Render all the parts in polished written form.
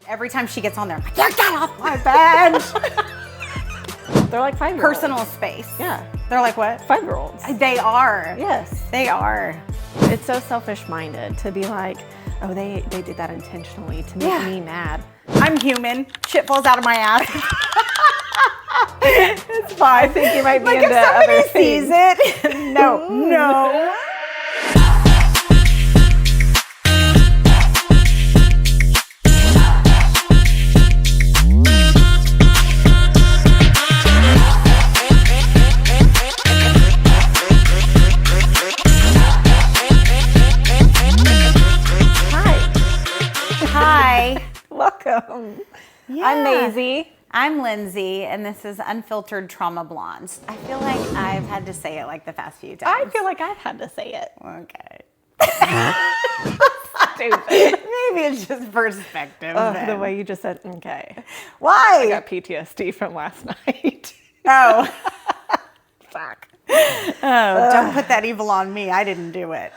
Every time she gets on there, I'm like, yeah, get off my bed. They're like 5-year-olds. Personal space. Yeah. They're like what? 5-year-olds. They are. Yes. They are. It's so selfish-minded to be like, oh, they did that intentionally to make me mad. I'm human. Shit falls out of my ass. It's fine. I think you might be like into if somebody other sees things. it. No. Hi. Welcome. Yeah. I'm Mazie. I'm Lindsey, and this is Unfiltered Trauma Blondes. I feel like I've had to say it like the past few times. I feel like I've had to say it. Okay. Stupid. Maybe it's just perspective. The way you just said, okay. Why? I got PTSD from last night. Oh. Fuck. Oh, don't put that evil on me. I didn't do it.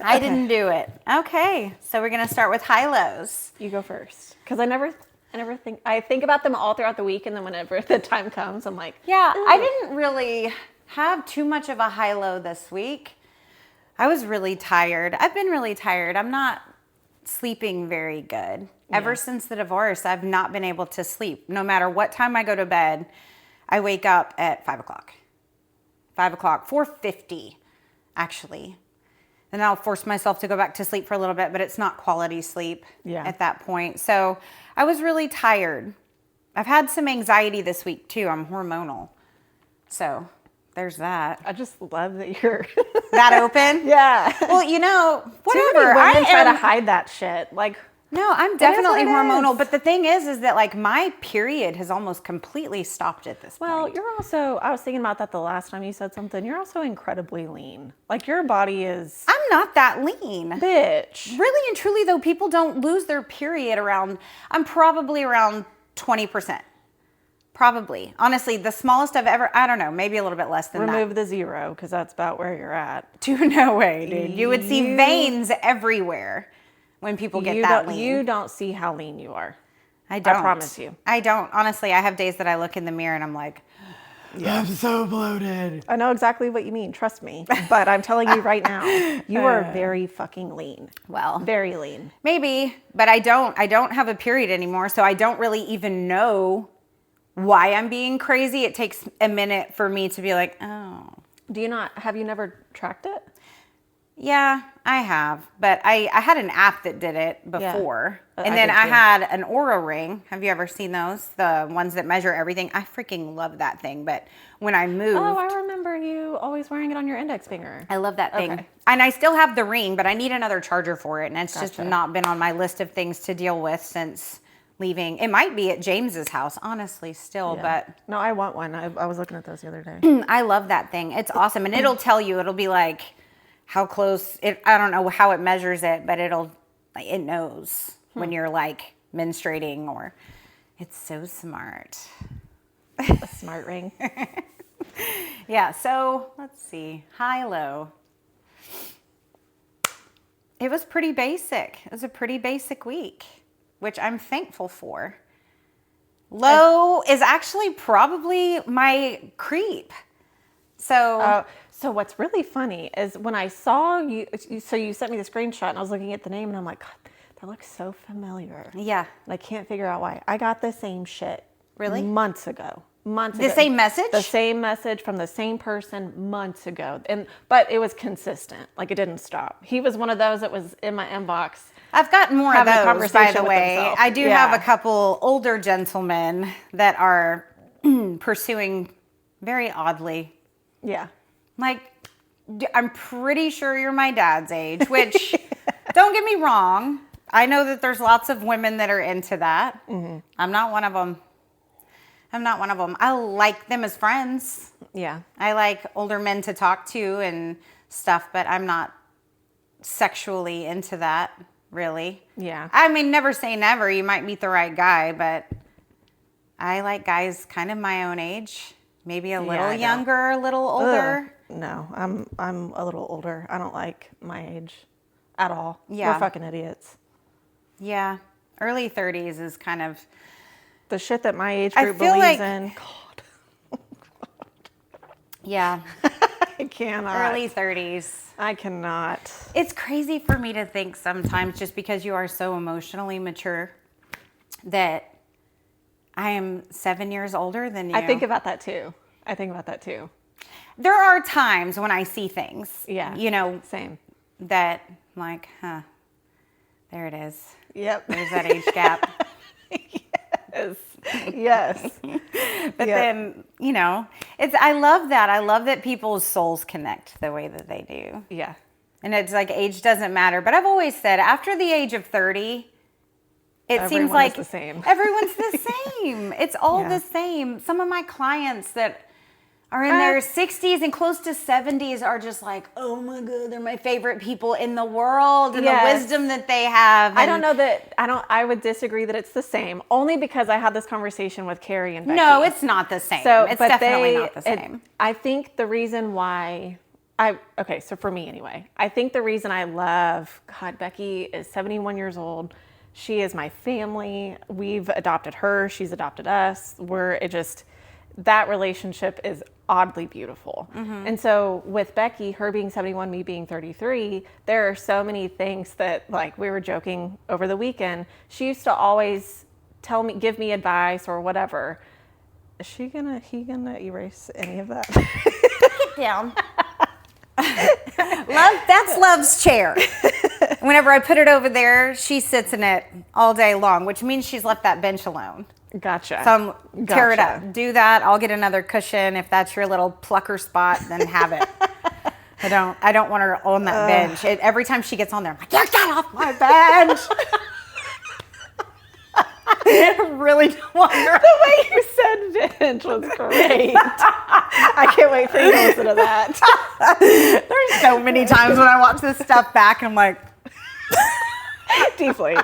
I didn't do it. Okay, so we're gonna start with high-lows. You go first, because I never think about them all throughout the week, and then whenever the time comes, I'm like, Yeah, ooh. I didn't really have too much of a high-low this week. I was really tired. I've been really tired. I'm not sleeping very good. Ever since the divorce, I've not been able to sleep. No matter what time I go to bed, I wake up at 5 o'clock. 5 o'clock, 4:50, actually. And I'll force myself to go back to sleep for a little bit, but it's not quality sleep at that point. So I was really tired. I've had some anxiety this week too. I'm hormonal. So there's that. I just love that you're That open? Yeah. Well, you know, Too whatever. many women try to hide that shit. Like, No, I'm definitely what it hormonal. is. But the thing is that like my period has almost completely stopped at this well, point. you're also, I was thinking about that the last time you said something. You're also incredibly lean. Like, your body is I'm not that lean. bitch. Really and truly, though, people don't lose their period I'm probably around 20%. Probably. Honestly, the smallest I've ever, I don't know, maybe a little bit less than Remove the 0, because that's about where you're at. No way, dude. You would see veins everywhere when people get that lean. You don't see how lean you are. I don't. I promise you. I don't. Honestly, I have days that I look in the mirror and I'm like, I'm so bloated. I know exactly what you mean. Trust me. But I'm telling you right now, you are very fucking lean. Well, Very lean. maybe, but I don't have a period anymore, so I don't really even know why I'm being crazy. It takes a minute for me to be like, oh. Have you never tracked it? Yeah, I have, but I had an app that did it before, and I then did I too. had an Aura ring. Have you ever seen those? The ones that measure everything. I freaking love that thing, but when I moved... Oh, I remember you always wearing it on your index finger. I love that thing. Okay. And I still have the ring, but I need another charger for it, and it's just Gotcha. not been on my list of things to deal with since leaving. It might be at James's house, honestly, still, Yeah. but... No, I want one. I was looking at those the other day. I love that thing. It's awesome. And it'll tell you, it'll be like how close it, I don't know how it measures it, but it knows when you're like menstruating or it's so smart. A smart ring. Yeah. So let's see. High, low. It was pretty basic. It was a pretty basic week, which I'm thankful for. Low is actually probably my creep. So what's really funny is when I saw you, so you sent me the screenshot and I was looking at the name and I'm like, God, that looks so familiar. Yeah. And I can't figure out why. I got the same shit. Really? Months ago. The same message? The same message from the same person months ago. But it was consistent. Like, it didn't stop. He was one of those that was in my inbox. I've gotten more of Having a those, by conversation the with way. himself. I do Yeah. have a couple older gentlemen that are pursuing very oddly. Yeah. Like, I'm pretty sure you're my dad's age, which, don't get me wrong, I know that there's lots of women that are into that. Mm-hmm. I'm not one of them. I like them as friends. Yeah. I like older men to talk to and stuff, but I'm not sexually into that, really. Yeah. I mean, never say never. You might meet the right guy, but I like guys kind of my own age. Maybe a little younger, a little older. No, I'm a little older. I don't like my age at all. Yeah. We're fucking idiots. Yeah. Early 30s is kind of the shit that my age group feel believes like- in. yeah, I cannot. early 30s. I cannot. It's crazy for me to think sometimes, just because you are so emotionally mature, that I am 7 years older than you. I think about that too. There are times when I see things, Yeah. you know, Same. that I'm like, huh, there it is. Yep. There's that age gap. Yes. But then, you know, I love that. I love that people's souls connect the way that they do. Yeah. And it's like age doesn't matter. But I've always said after the age of 30, it seems Everyone like is the same. everyone's the same. It's all the same. Some of my clients that are in their 60s and close to 70s are just like, oh my God, they're my favorite people in the world, and the wisdom that they have. I don't know that, I would disagree that it's the same, only because I had this conversation with Carrie and Becky. No, it's not the same. It's definitely not the same. I think the reason why, so for me anyway, I think the reason I love, God, Becky is 71 years old. She is my family. We've adopted her. She's adopted us. That relationship is oddly beautiful. Mm-hmm. And so with Becky, her being 71, me being 33, there are so many things that, like, we were joking over the weekend. She used to always give me advice or whatever. Is he gonna erase any of that? Get down. That's Love's chair. Whenever I put it over there, she sits in it all day long, which means she's left that bench alone. Gotcha. So tear it up. Do that. I'll get another cushion. If that's your little plucker spot, then have it. I don't want her on that bench. Every time she gets on there, I'm like, get off my bench. I really don't want her. The way you said bench was great. I can't wait for you to listen to that. There's so many times when I watch this stuff back and I'm like, deflate.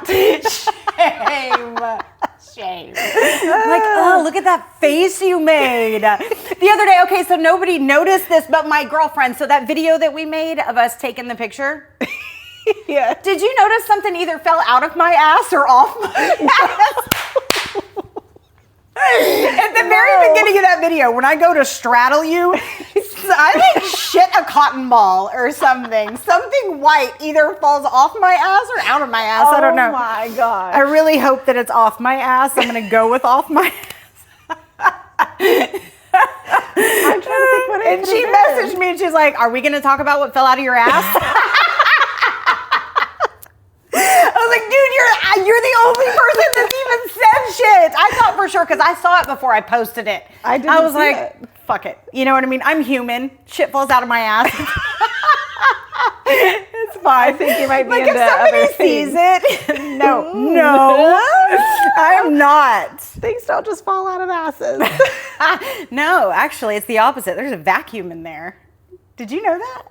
Shame. Like, oh, look at that face you made. The other day, okay, so nobody noticed this but my girlfriend. So that video that we made of us taking the picture. Yeah. Did you notice something either fell out of my ass or off my ass? At the very beginning of that video, when I go to straddle you, I like shit a cotton ball or something. Something white either falls off my ass or out of my ass. I don't know. Oh my God. I really hope that it's off my ass. I'm going to go with off my ass. I'm trying to think what it And she messaged me and she's like, are we going to talk about what fell out of your ass? I was like, dude, you're the only person that's even said shit. I thought for sure, because I saw it before I posted it. I was like, fuck it. You know what I mean? I'm human. Shit falls out of my ass. It's fine. I think you might be like into if somebody other sees things. it. No, I'm not. Things don't just fall out of asses. No, actually, it's the opposite. There's a vacuum in there. Did you know that?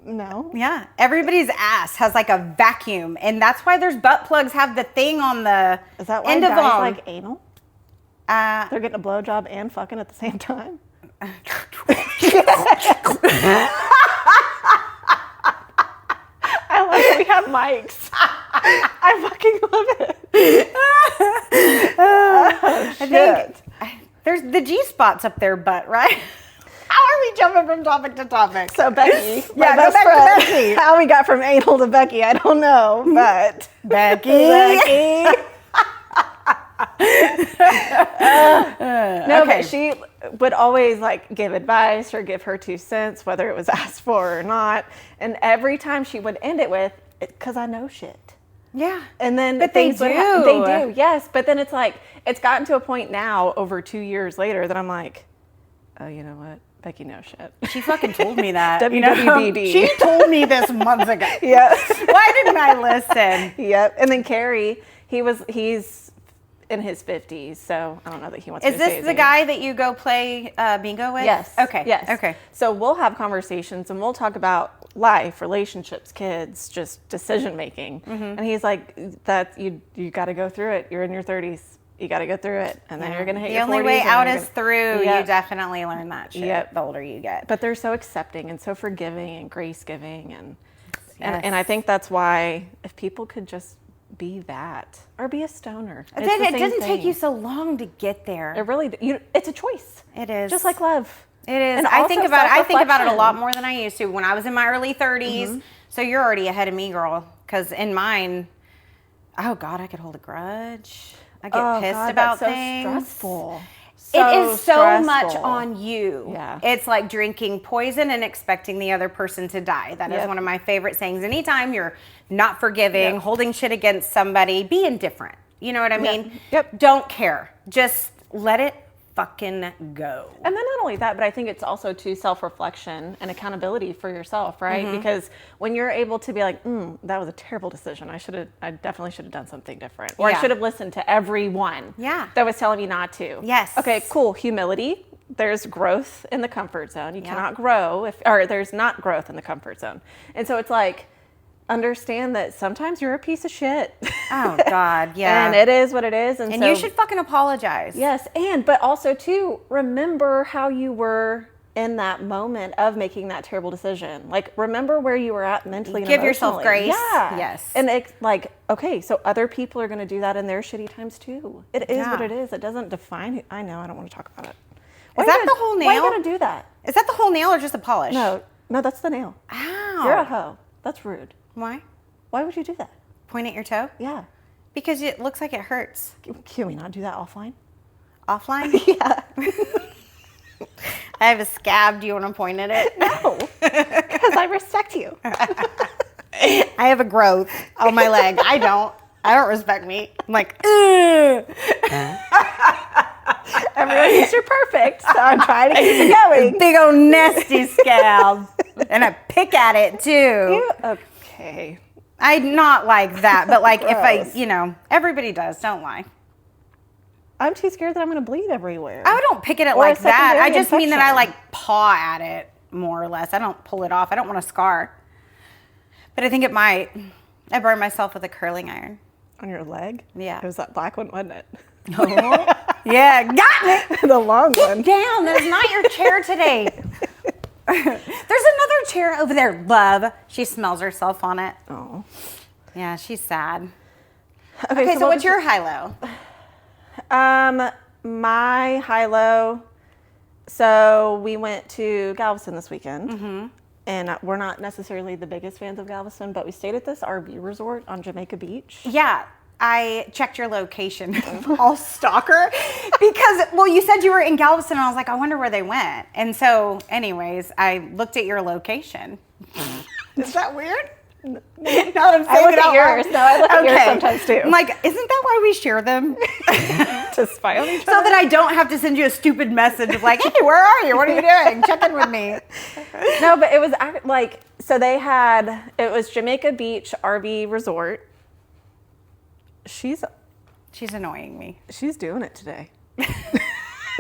No. Yeah, everybody's ass has like a vacuum, and that's why there's butt plugs have the thing on the Is that why end of guys them. like anal? They're getting a blowjob and fucking at the same time. I love that we have mics. I fucking love it. I think there's the G spot's up their butt, right? How are we jumping from topic to topic? So Becky, Yeah, my go best back to friend, Becky. how we got from anal to Becky, I don't know, but Becky. No, Okay. but she would always like give advice or give her 2 cents, whether it was asked for or not. And every time she would end it with, "Because I know shit." Yeah. And then But they things would do. They do, yes. But then it's like, it's gotten to a point now, over 2 years later, that I'm like, oh, you know what? Becky knows shit. She fucking told me that. WWBD. She told me this months ago. Yeah. Why didn't I listen? Yep. And then Carrie, he's in his 50s, so I don't know that he wants Is to say this his the age. guy that you go play bingo with? Yes. Okay. Yes. Okay. So we'll have conversations and we'll talk about life, relationships, kids, just decision making. Mm-hmm. And he's like, "That you got to go through it. You're in your 30s. You got to go through it, and then you're gonna hit The your 40s." only way and out you're is gonna- through. Yep. You definitely learn that shit Yep. the older you get. But they're so accepting and so forgiving and grace giving, and Yes. I think that's why if people could just be that or be a stoner. It doesn't take you so long to get there. It really, it's a choice. It is. Just like love. It is. And I think about it a lot self-reflection. more than I used to when I was in my early 30s. So you're already ahead of me, girl. Because in mine, oh God, I could hold a grudge. I get pissed about that's things. so stressful. It is so stressful. much on you. Yeah. It's like drinking poison and expecting the other person to die. That is one of my favorite sayings. Anytime you're not forgiving, holding shit against somebody, be indifferent. You know what I mean? Yep. Don't care. Just let it fucking go. And then not only that, but I think it's also to self-reflection and accountability for yourself, right? Because when you're able to be like, that was a terrible decision. I definitely should have done something different. Or I should have listened to everyone that was telling me not to. Yes. Okay, cool. Humility. There's growth in the comfort zone. You cannot grow or there's not growth in the comfort zone. And so it's like, understand that sometimes you're a piece of shit. Oh God, yeah. And it is what it is. And so, you should fucking apologize. Yes, but also too, remember how you were in that moment of making that terrible decision. Like, remember where you were at mentally and Give yourself emotionally. grace. Yeah. Yes. And it's like, okay, so other people are going to do that in their shitty times too. It is what it is. It doesn't define who, I know, I don't want to talk about it. Is that the whole nail? Why are you going to do that? Is that the whole nail or just a polish? No, that's the nail. Ow. You're a hoe. That's rude. Why? Why would you do that? Point at your toe? Yeah. Because it looks like it hurts. Can we not do that offline? Offline? Yeah. I have a scab. Do you want to point at it? No. Because I respect you. I have a growth on my leg. I don't respect me. I'm like, ugh. Everyone thinks you're perfect, so I'm trying to keep it going. Big old nasty scab. And I pick at it too. Okay. I'm not like that, but like if Gross. everybody does, don't lie. I'm too scared that I'm going to bleed everywhere. I don't pick at it Or a like that. I secondary just mean that I infection. like paw at it more or less. I don't pull it off. I don't want a scar. But I think it might. I burned myself with a curling iron. On your leg? Yeah. It was that black one, wasn't it? Oh. Yeah, got it. The long one. Down. That is not your chair today. There's another chair over there, love. She smells herself on it. Oh. Yeah, she's sad. Okay, So what's your high-low? My high-low, so we went to Galveston this weekend. And we're not necessarily the biggest fans of Galveston, but we stayed at this RV resort on Jamaica Beach. Yeah, I checked your location. All stalker. Because, you said you were in Galveston, and I was like, I wonder where they went. And so, anyways, I looked at your location. Is that weird? No, I look at yours. No, I look at yours sometimes too. I'm like, isn't that why we share them? To spy on each So that I don't have to send you a stupid message of like, hey, where are you? What are you doing? Check in with me. No, but it was like, so it was Jamaica Beach RV Resort. She's annoying me. She's doing it today.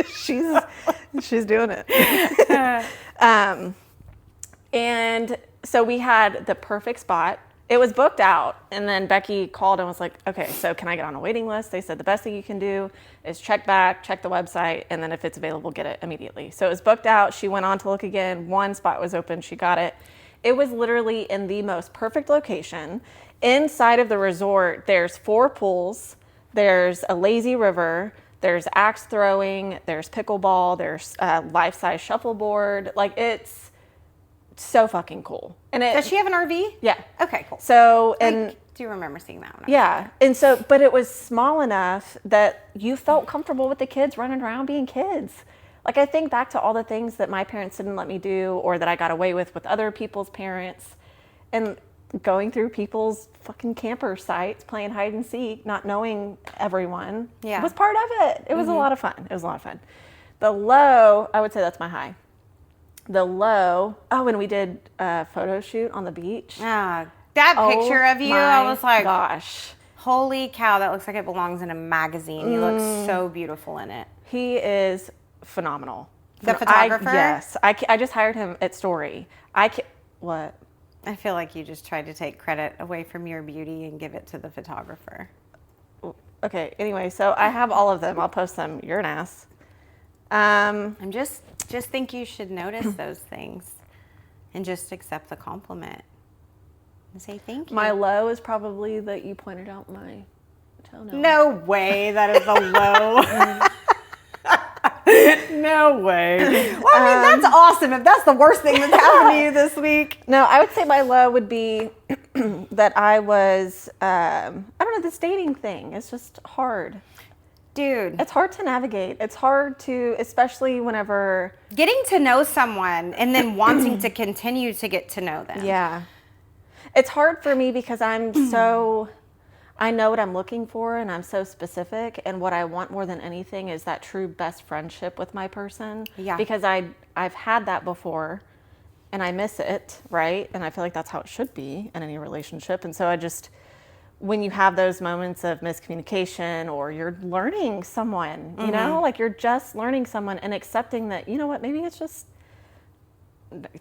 she's doing it. And so we had the perfect spot. It was booked out, and then Becky called and was like, okay, so can I get on a waiting list? They said the best thing you can do is check the website, and then if it's available, get it immediately. So it was booked out. She went on to look again. One spot was open. She got it. It was literally in the most perfect location. Inside of the resort, there's 4 pools. There's a lazy river. There's axe throwing. There's pickleball. There's life-size shuffleboard. Like, it's so fucking cool. And Does she have an RV? Yeah. Okay, cool. So, I and do remember seeing that one. yeah. And so, but it was small enough that you felt comfortable with the kids running around being kids. Like, I think back to all the things that my parents didn't let me do or that I got away with other people's parents, and going through people's fucking camper sites, playing hide and seek, not knowing everyone was part of it. It was a lot of fun. The low, I would say that's my high. The low, when we did a photo shoot on the beach. Ah, that picture of you, I was like, gosh. Holy cow, that looks like it belongs in a magazine. You look so beautiful in it. He is phenomenal. The photographer? Yes. I just hired him at Story. What? I feel like you just tried to take credit away from your beauty and give it to the photographer. Okay, anyway, so I have all of them. I'll post them. You're an ass. I'm just think you should notice those things and just accept the compliment. I say thank you. My low is probably that you pointed out my toenail. No way. That is a low. No way. Well, I mean, that's awesome if that's the worst thing that's happened to you this week. No, I would say my low would be that I was, I don't know, this dating thing. It's just hard. Dude. It's hard to navigate. It's hard to, especially whenever... Getting to know someone and then wanting to continue to get to know them. Yeah. It's hard for me because I'm so... I know what I'm looking for and I'm so specific, and what I want more than anything is that true best friendship with my person. Yeah. Because I've had that before and I miss it, right? And I feel like that's how it should be in any relationship. And so I just, when you have those moments of miscommunication or you're learning someone, you know, like you're just learning someone and accepting that, you know what, maybe it's just,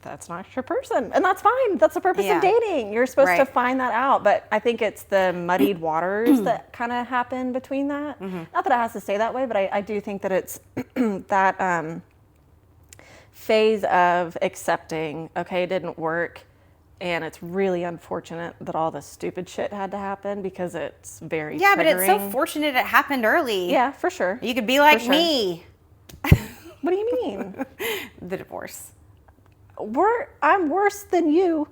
that's not your person, and that's fine. That's the purpose of dating. You're supposed to find that out. But I think it's the muddied waters that kind of happen between that. Not that it has to stay that way, but I do think that it's that phase of accepting, okay, it didn't work, and it's really unfortunate that all the stupid shit had to happen because it's very triggering. But it's so fortunate it happened early. Yeah, for sure. You could be like me. What do you mean? The divorce. I'm worse than you.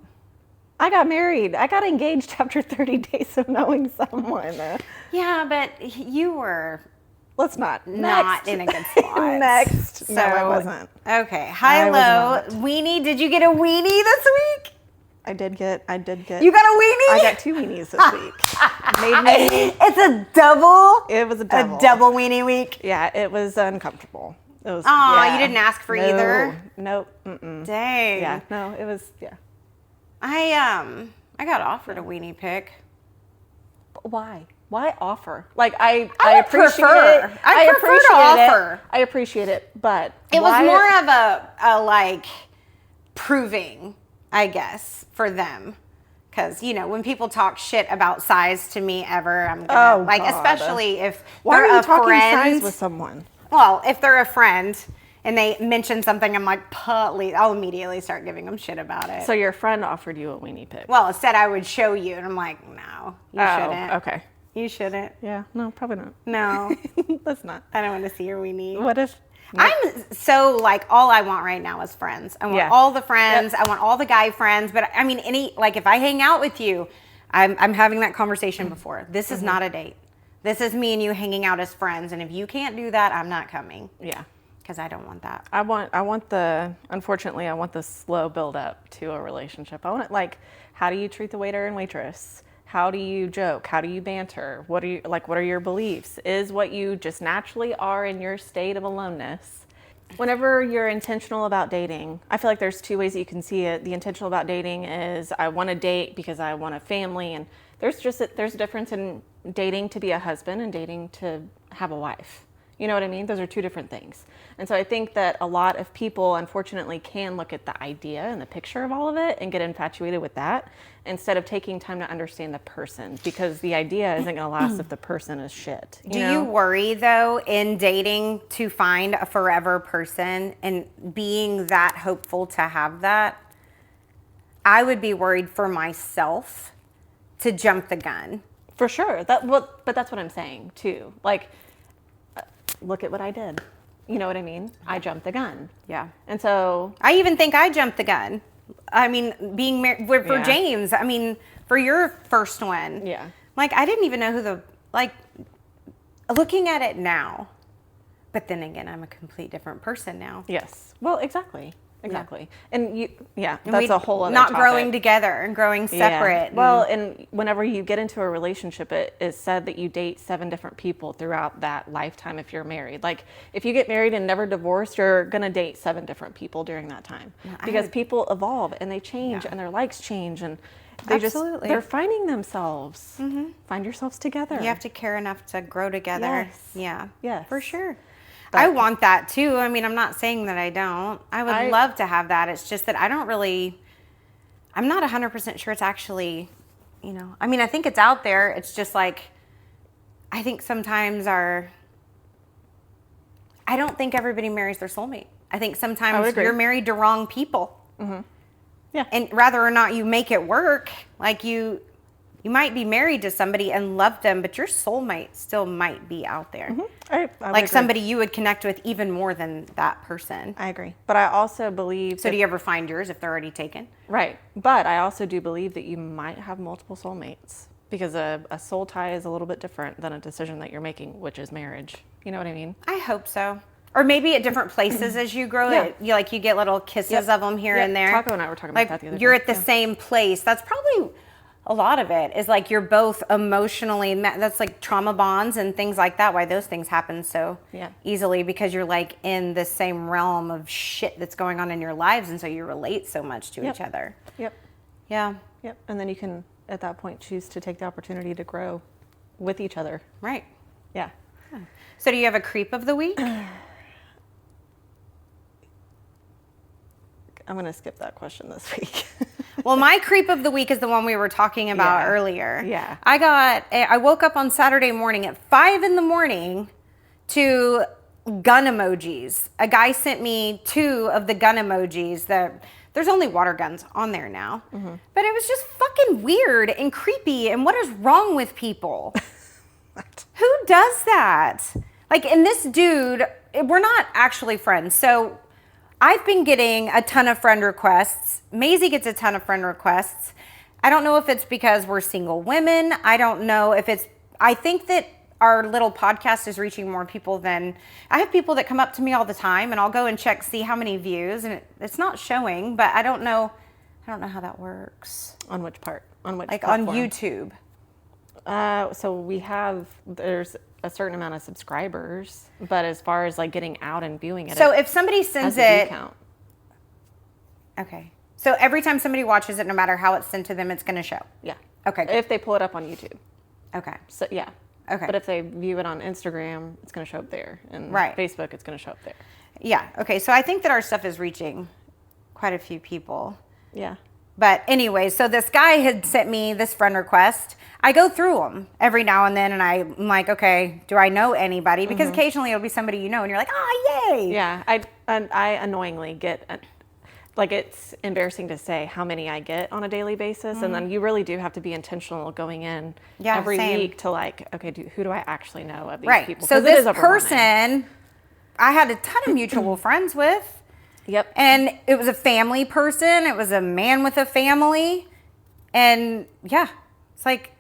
I got married. I got engaged after 30 days of knowing someone. Yeah, but you were Let's not. Not in a good spot. Next. So, no, I wasn't. Okay. High, low. Weenie. Did you get a weenie this week? I did get. You got a weenie? I got 2 weenies this week. Made me. It's a double. It was a double. A double weenie week. Yeah, it was uncomfortable. It was. Oh, you didn't ask for either? Nope. Mm-mm. Dang. Yeah. No, it was. Yeah. I got offered a weenie pic. Why? Why offer? Like I appreciate prefer. it. I prefer appreciate to offer. it. I appreciate it, but it was more of a like proving, I guess, for them. Because, you know, when people talk shit about size to me ever, I'm gonna especially if why they're are you a talking friend size with someone? Well, if they're a friend and they mention something, I'm like, please, I'll immediately start giving them shit about it. So your friend offered you a weenie pic? Well, it said I would show you, and I'm like, no, you shouldn't. Okay. You shouldn't. Yeah. No, probably not. No. That's not. I don't want to see your weenie. What if? I'm so like, all I want right now is friends. I want all the friends. I want all the guy friends. But I mean, if I hang out with you, I'm having that conversation before. This is not a date. This is me and you hanging out as friends. And if you can't do that, I'm not coming. Yeah. Because I don't want that. Unfortunately, I want the slow build up to a relationship. I want it like, how do you treat the waiter and waitress? How do you joke? How do you banter? What are your beliefs? Is what you just naturally are in your state of aloneness. Whenever you're intentional about dating, I feel like there's 2 ways that you can see it. The intentional about dating is I want to date because I want a family, and there's a difference in dating to be a husband and dating to have a wife. You know what I mean? Those are 2 different things. And so I think that a lot of people, unfortunately, can look at the idea and the picture of all of it and get infatuated with that instead of taking time to understand the person, because the idea isn't going to last if the person is shit. Do you worry, though, in dating to find a forever person and being that hopeful to have that? I would be worried for myself to jump the gun. For sure. But that's what I'm saying, too. Like, look at what I did. You know what I mean? I jumped the gun. Yeah. And so... I even think I jumped the gun. I mean, being married for James. I mean, for your first one. Yeah. Like, I didn't even know who looking at it now. But then again, I'm a complete different person now. Yes. Well, exactly. Exactly. Yeah. And that's a whole other not topic. growing together and growing separate. Yeah. Well, and whenever you get into a relationship, it is said that you date 7 different people throughout that lifetime if you're married. Like, if you get married and never divorced, you're going to date 7 different people during that time. Because people evolve and they change and their likes change, and they're finding themselves. Mm-hmm. Find yourselves together. You have to care enough to grow together. Yes. Yeah. Yes. For sure. I want that too. I mean, I'm not saying that I don't. I would love to have that. It's just that I'm not 100% sure it's actually, I mean, I think it's out there. It's just like, I think sometimes I don't think everybody marries their soulmate. I think sometimes you're married to wrong people. Mm-hmm. Yeah. And whether or not you make it work, like you might be married to somebody and love them, but your soulmate still might be out there. Mm-hmm. I would like agree. somebody you would connect with even more than that person. I agree. But I also believe... So do you ever find yours if they're already taken? Right. But I also do believe that you might have multiple soulmates, because a soul tie is a little bit different than a decision that you're making, which is marriage. You know what I mean? I hope so. Or maybe at different places as you grow it. You get little kisses of them here and there. Taco and I were talking about that the other day. You're at the same place. That's probably a lot of it, is like you're both emotionally, that's like trauma bonds and things like that, why those things happen so easily, because you're like in the same realm of shit that's going on in your lives, and so you relate so much to each other. Yep. Yeah. Yep. And then you can, at that point, choose to take the opportunity to grow with each other. Right. Yeah. So do you have a creep of the week? I'm going to skip that question this week. Well, my creep of the week is the one we were talking about earlier. Yeah. I woke up on Saturday morning at 5 a.m. to gun emojis. A guy sent me 2 of the gun emojis. There's only water guns on there now. Mm-hmm. But it was just fucking weird and creepy. And what is wrong with people? Who does that? Like, and this dude, we're not actually friends. So I've been getting a ton of friend requests. Mazie gets a ton of friend requests. I don't know if it's because we're single women. I don't know if I think that our little podcast is reaching more people than, I have people that come up to me all the time, and I'll go and see how many views, and it's not showing, but I don't know how that works. On which part? On which platform? On YouTube. So there's a certain amount of subscribers, but as far as like getting out and viewing it, so if somebody sends it, count. Okay. So every time somebody watches it, no matter how it's sent to them, it's going to show. Yeah. Okay. Good. If they pull it up on YouTube. Okay. So yeah. Okay. But if they view it on Instagram, it's going to show up there, and Facebook, it's going to show up there. Yeah. Okay. So I think that our stuff is reaching quite a few people. Yeah. But anyway, so this guy had sent me this friend request. I go through them every now and then, and I'm like, okay, do I know anybody? Because occasionally it'll be somebody you know, and you're like, oh, yay. Yeah, I annoyingly get, like, it's embarrassing to say how many I get on a daily basis, and then you really do have to be intentional going in every week to like, okay, who do I actually know of these people? So this person, I had a ton of mutual friends with. Yep. And it was a family person. It was a man with a family. And yeah, it's like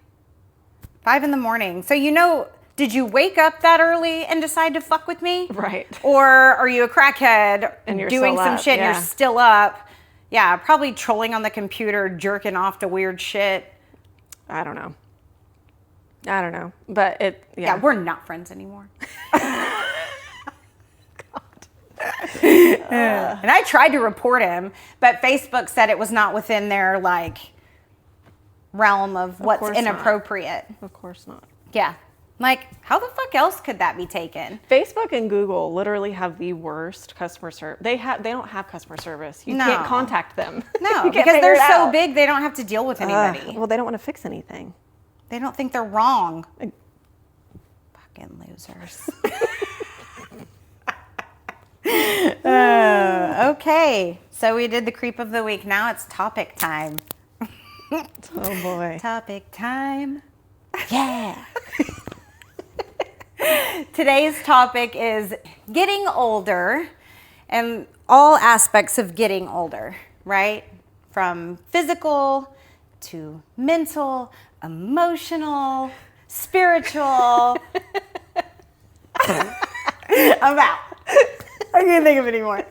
5 a.m. So, did you wake up that early and decide to fuck with me? Right. Or are you a crackhead and you're doing some shit and you're still up? Yeah, probably trolling on the computer, jerking off to weird shit. I don't know. But yeah, we're not friends anymore. And I tried to report him, but Facebook said it was not within their realm of what's inappropriate. Of course not. Yeah. Like, how the fuck else could that be taken? Facebook and Google literally have the worst customer service. They don't have customer service. You can't contact them. No, because they're so big, they don't have to deal with anybody. Well, they don't want to fix anything. They don't think they're wrong. Fucking losers. Okay, so we did the creep of the week. Now it's topic time. Oh boy. Topic time. Yeah. Today's topic is getting older and all aspects of getting older, right? From physical to mental, emotional, spiritual. I'm out. I can't think of any more.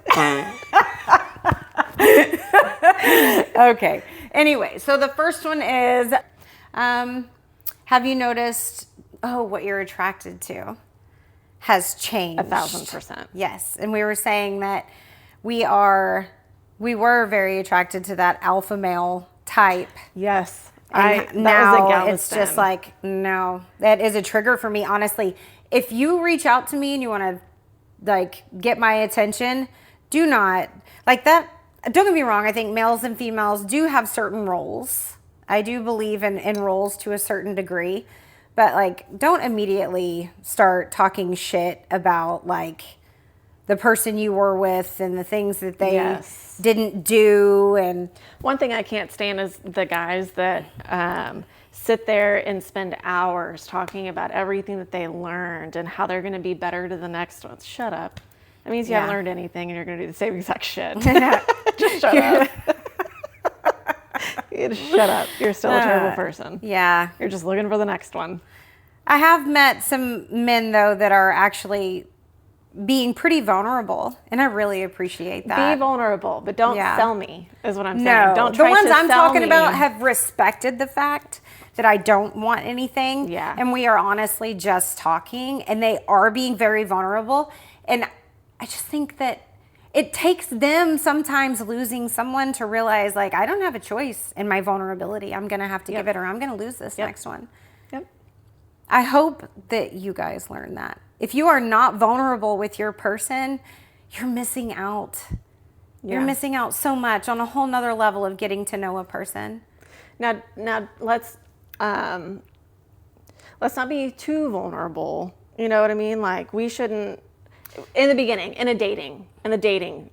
Okay. Anyway, so the first one is, have you noticed, what you're attracted to has changed? 1,000%. Yes. And we were saying that we were very attracted to that alpha male type. Yes. And now it's just like, no, that is a trigger for me, honestly. If you reach out to me and you want to get my attention, do not that. Don't get me wrong. I think males and females do have certain roles. I do believe in roles to a certain degree, but don't immediately start talking shit about the person you were with and the things that they Yes. didn't do. And One thing I can't stand is the guys that sit there and spend hours talking about everything that they learned and how they're going to be better to the next one. Shut up. That means you haven't learned anything and you're going to do the same exact shit. Just shut up. You just shut up. You're still a terrible person. Yeah. You're just looking for the next one. I have met some men, though, that are actually being pretty vulnerable, and I really appreciate that. Be vulnerable, but don't sell me, is what I'm saying. No, Don't the try ones to I'm sell talking me. about have respected the fact that I don't want anything. Yeah. And we are honestly just talking, and they are being very vulnerable. And I just think that it takes them sometimes losing someone to realize, like, I don't have a choice in my vulnerability. I'm going to have to give it, or I'm going to lose this next one. Yep. I hope that you guys learn that. If you are not vulnerable with your person, you're missing out. You're missing out so much on a whole nother level of getting to know a person. Now let's not be too vulnerable. You know what I mean? Like, we shouldn't, in the beginning, in the dating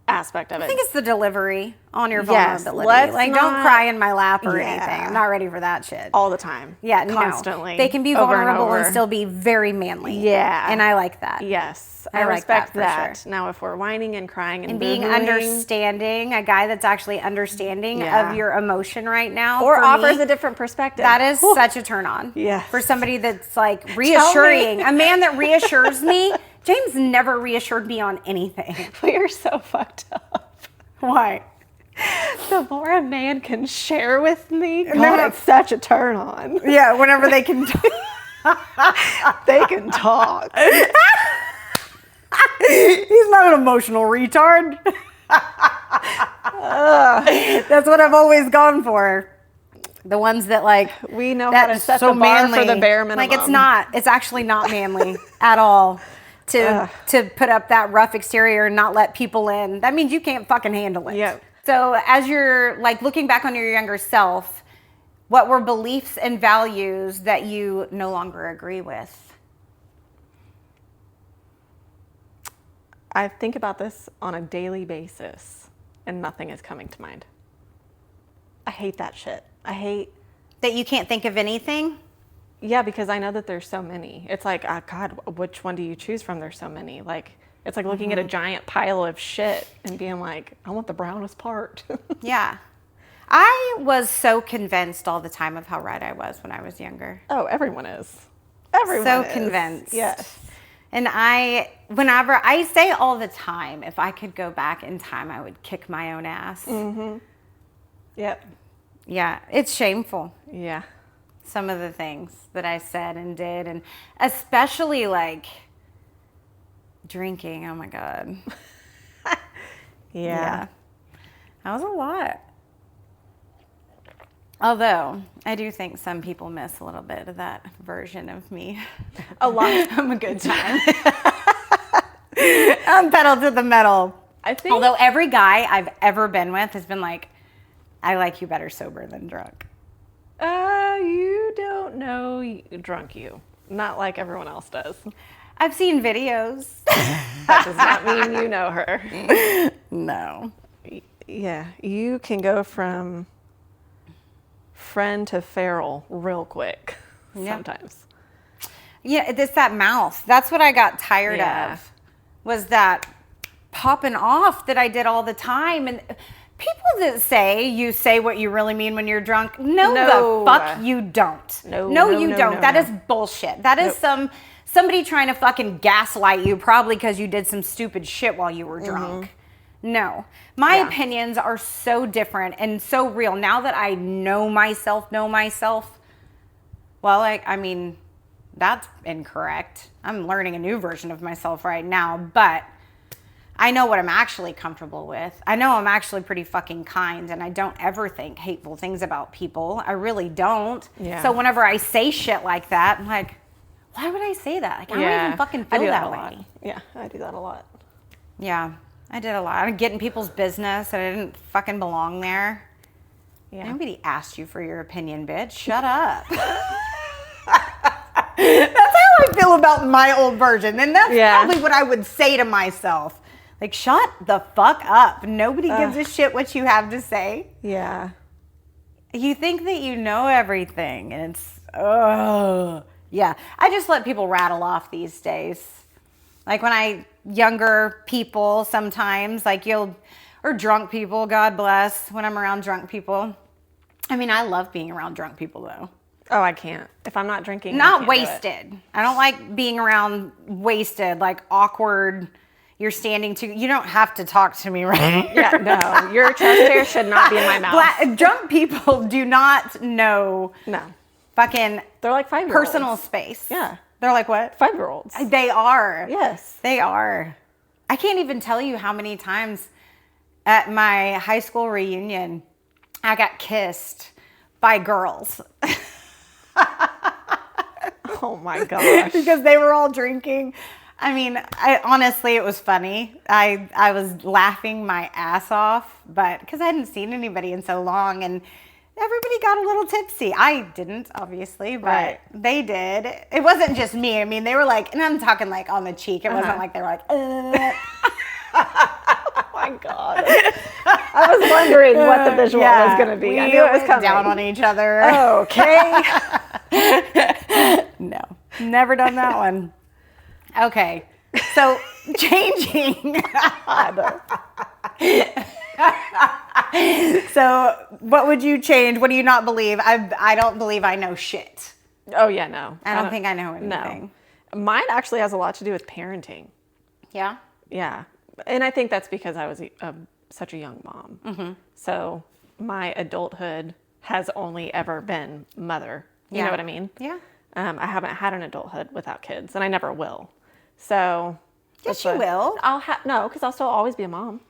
aspect of it. I think it's the delivery on your Yes, vulnerability. let's Like, not- don't cry in my lap or Yeah. anything. I'm not ready for that shit. all the time. Yeah, constantly. no. They can be over vulnerable and over. still be very manly. Yeah. And I like that. Yes, I I like respect that for that. sure. Now, if we're whining and crying and Being boo-hooing, understanding, a guy that's actually understanding Yeah. of your emotion right now. or for offers me, a different perspective. that is such a turn on. Yes. For somebody that's like reassuring. A man that reassures me. James never reassured me on anything. We are so fucked up. Why? The more a man can share with me, God, it's such a turn on. Yeah, whenever they can. They can talk. He's not an emotional retard. That's what I've always gone for. The ones that like We know how that to is set so the bar manly. for the bare minimum. Like, it's not. It's actually not manly at all to put up that rough exterior and not let people in. That means you can't fucking handle it. Yep. So as you're like looking back on your younger self, what were beliefs and values that you no longer agree with? I think about this on a daily basis, and nothing is coming to mind. I hate that shit. I hate... That you can't think of anything? Yeah, because I know that there's so many. It's like, God, which one do you choose from? There's so many. Like, it's like looking at a giant pile of shit and being like, I want the brownest part. Yeah. I was so convinced all the time of how right I was when I was younger. Oh, everyone is. Everyone So is. convinced. Yes. And whenever I say all the time, if I could go back in time, I would kick my own ass. Yep. Yeah, it's shameful. Yeah. Some of the things that I said and did, and especially like drinking. Oh my God. Yeah. That was a lot. Although I do think some people miss a little bit of that version of me. A lot. I'm a good time. I'm pedal to the metal. I think. Although every guy I've ever been with has been like, I like you better sober than drunk. You don't know drunk you. Not like everyone else does. I've seen videos. That does not mean you know her. No. Yeah. You can go from friend to feral real quick sometimes. Yeah, it's that mouth. That's what I got tired Yeah. of. Was that popping off that I did all the time. And people that say you say what you really mean when you're drunk, no. The fuck you don't. No, you don't. That is bullshit. That is somebody trying to fucking gaslight you, probably because you did some stupid shit while you were drunk. No. My opinions are so different and so real. Now that I know myself, well, I mean, that's incorrect. I'm learning a new version of myself right now, but I know what I'm actually comfortable with. I know I'm actually pretty fucking kind, and I don't ever think hateful things about people. I really don't. Yeah. So whenever I say shit like that, I'm like, why would I say that? Like, I don't even fucking feel I do that a way. lot. Yeah, I do that a lot. Yeah, I did a lot. I get in people's business, and I didn't fucking belong there. Yeah. Nobody asked you for your opinion, bitch. Shut up. That's how I feel about about my old version. And that's probably what I would say to myself. Like, shut the fuck up. Nobody gives a shit what you have to say. Yeah. You think that you know everything, and it's, yeah. I just let people rattle off these days. Like younger people sometimes, like or drunk people, God bless, when I'm around drunk people. I mean, I love being around drunk people though. Oh, I can't. If I'm not drinking, Not wasted. I don't like being around wasted, like awkward. You're standing you don't have to talk to me, right? Yeah, no. Your chest hair should not be in my mouth. Drunk people do not know. No. Fucking. They're like 5-year-olds. Personal space. Yeah. They're like what? 5-year-olds. They are. Yes. They are. I can't even tell you how many times at my high school reunion I got kissed by girls. Oh my gosh. Because they were all drinking. I mean, honestly, it was funny. I was laughing my ass off, but because I hadn't seen anybody in so long, and everybody got a little tipsy. I didn't, obviously, but they did. It wasn't just me. I mean, they were like, and I'm talking like on the cheek. It wasn't like they were like, Oh my God. I was wondering what the visual was going to be. I knew it was coming. Down on each other. Okay. No, never done that one. Okay, so changing. So what would you change? What do you not believe? I don't believe I know shit. Oh yeah, no. I don't think I know anything. No. Mine actually has a lot to do with parenting. Yeah? Yeah. And I think that's because I was such a young mom. Mm-hmm. So my adulthood has only ever been mother. You know what I mean? Yeah. I haven't had an adulthood without kids, and I never will. So yes, you will. No, because I'll still always be a mom.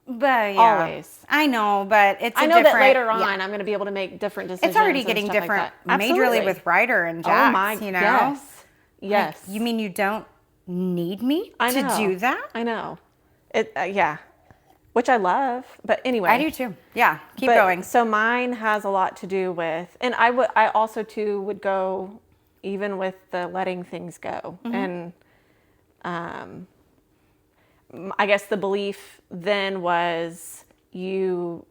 But yeah, always. I know, but it's. I know that later on I'm going to be able to make different decisions. It's already getting different, majorly with Ryder and Jax. Oh my, you know. Yes. Like, you mean you don't need me to do that? I know. Yeah. Which I love, but anyway. I do too. Yeah, keep going. So mine has a lot to do with, and I also too would go even with the letting things go. Mm-hmm. And I guess the belief then was your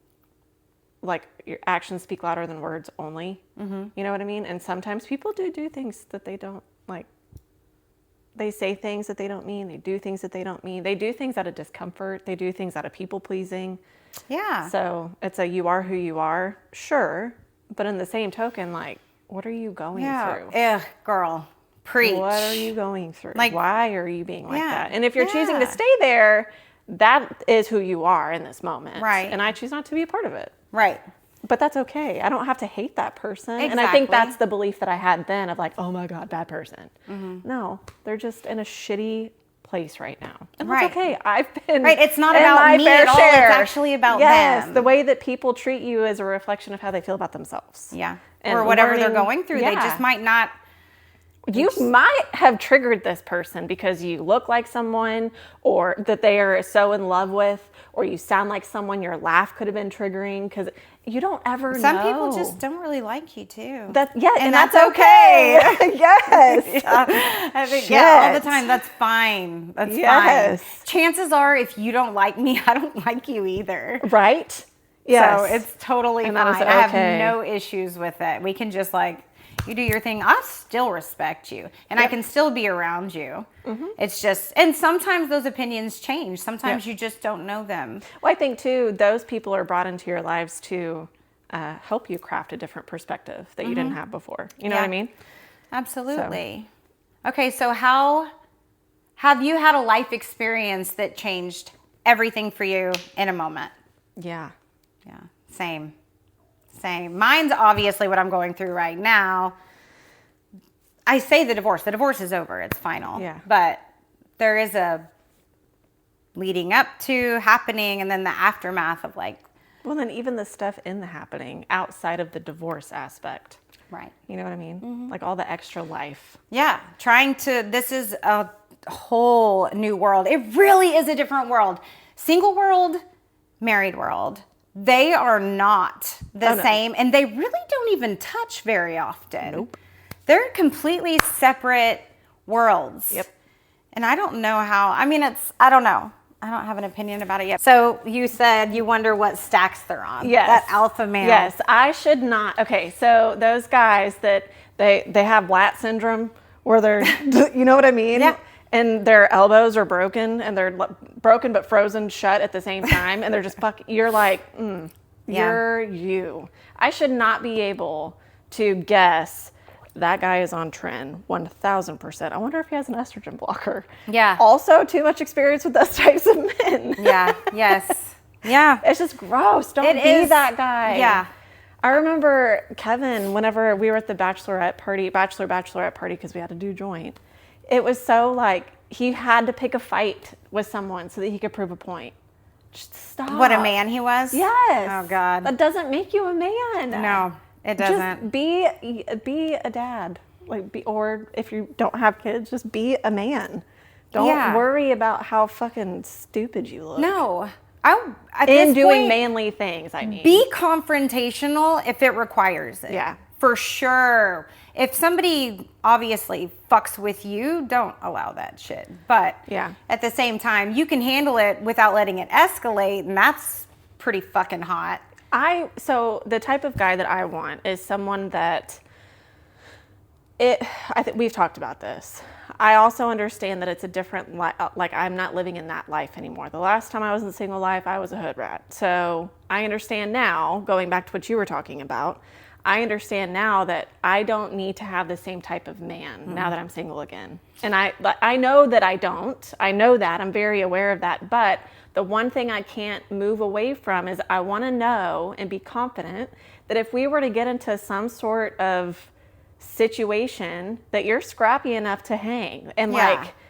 actions speak louder than words only. Mm-hmm. You know what I mean? And sometimes people do things that they don't like. They say things that they don't mean. They do things that they don't mean. They do things out of discomfort. They do things out of people pleasing. Yeah. So it's you are who you are, sure. But in the same token, like, what are you going through? Ugh, girl. Preach. What are you going through? Like, why are you being like that? And if you're choosing to stay there, that is who you are in this moment. Right. And I choose not to be a part of it. Right. But that's okay. I don't have to hate that person. Exactly. And I think that's the belief that I had then of like, oh my God, bad person. Mm-hmm. No, they're just in a shitty place right now. And that's okay. I've been it's not about me at all. It's actually about them. Yes, the way that people treat you is a reflection of how they feel about themselves. Yeah. And or whatever they're going through. They just might not. You might have triggered this person because you look like someone, or that they are so in love with, or you sound like someone. Your laugh could have been triggering, because you don't ever know. Some people just don't really like you too. And that's okay. Yes. I think all the time. That's fine. That's fine. Chances are, if you don't like me, I don't like you either. Right? Yes. So it's totally fine. Okay. I have no issues with it. We can just you do your thing. I still respect you, and I can still be around you. Mm-hmm. It's just, and sometimes those opinions change. Sometimes you just don't know them. Well, I think too, those people are brought into your lives to help you craft a different perspective that you didn't have before. You know what I mean? Absolutely. So. Okay, so how have you had a life experience that changed everything for you in a moment? Yeah. Yeah. Same. Mine's obviously what I'm going through right now. I say the divorce. The divorce is over. It's final. Yeah. But there is a leading up to happening, and then the aftermath of Well, then even the stuff in the happening outside of the divorce aspect. Right. You know what I mean? Mm-hmm. Like all the extra life. Yeah. This is a whole new world. It really is a different world. Single world, married world. They are not the same, and they really don't even touch very often. Nope. They're completely separate worlds. Yep. And I don't know how, I don't know. I don't have an opinion about it yet. So you said you wonder what stacks they're on. Yes. That alpha male. Yes, I should not. Okay, so those guys that they have lat syndrome where they're, you know what I mean? Yeah. And their elbows are broken and they're broken but frozen shut at the same time. And they're just you're like, you're you. I should not be able to guess that guy is on trend 1,000%. I wonder if he has an estrogen blocker. Yeah. Also, too much experience with those types of men. Yeah. Yes. Yeah. It's just gross. Don't be that guy. Yeah. I remember Kevin, whenever we were at the bachelorette party, because we had to do joint, it was so like he had to pick a fight with someone so that he could prove a point. Just stop. What a man he was? Yes. Oh, God. That doesn't make you a man. No, it doesn't. Just be a dad. Or if you don't have kids, just be a man. Don't worry about how fucking stupid you look. No. In doing manly things, I mean. Be confrontational if it requires it. Yeah. For sure. If somebody obviously fucks with you, don't allow that shit. But at the same time, you can handle it without letting it escalate, and that's pretty fucking hot. So the type of guy that I want is someone that I think we've talked about this. I also understand that it's a different life. Like, I'm not living in that life anymore. The last time I was in single life, I was a hood rat. So I understand now, going back to what you were talking about, I understand now that I don't need to have the same type of man now that I'm single again. And I know that I don't. I know that. I'm very aware of that. But the one thing I can't move away from is I want to know and be confident that if we were to get into some sort of situation that you're scrappy enough to hang and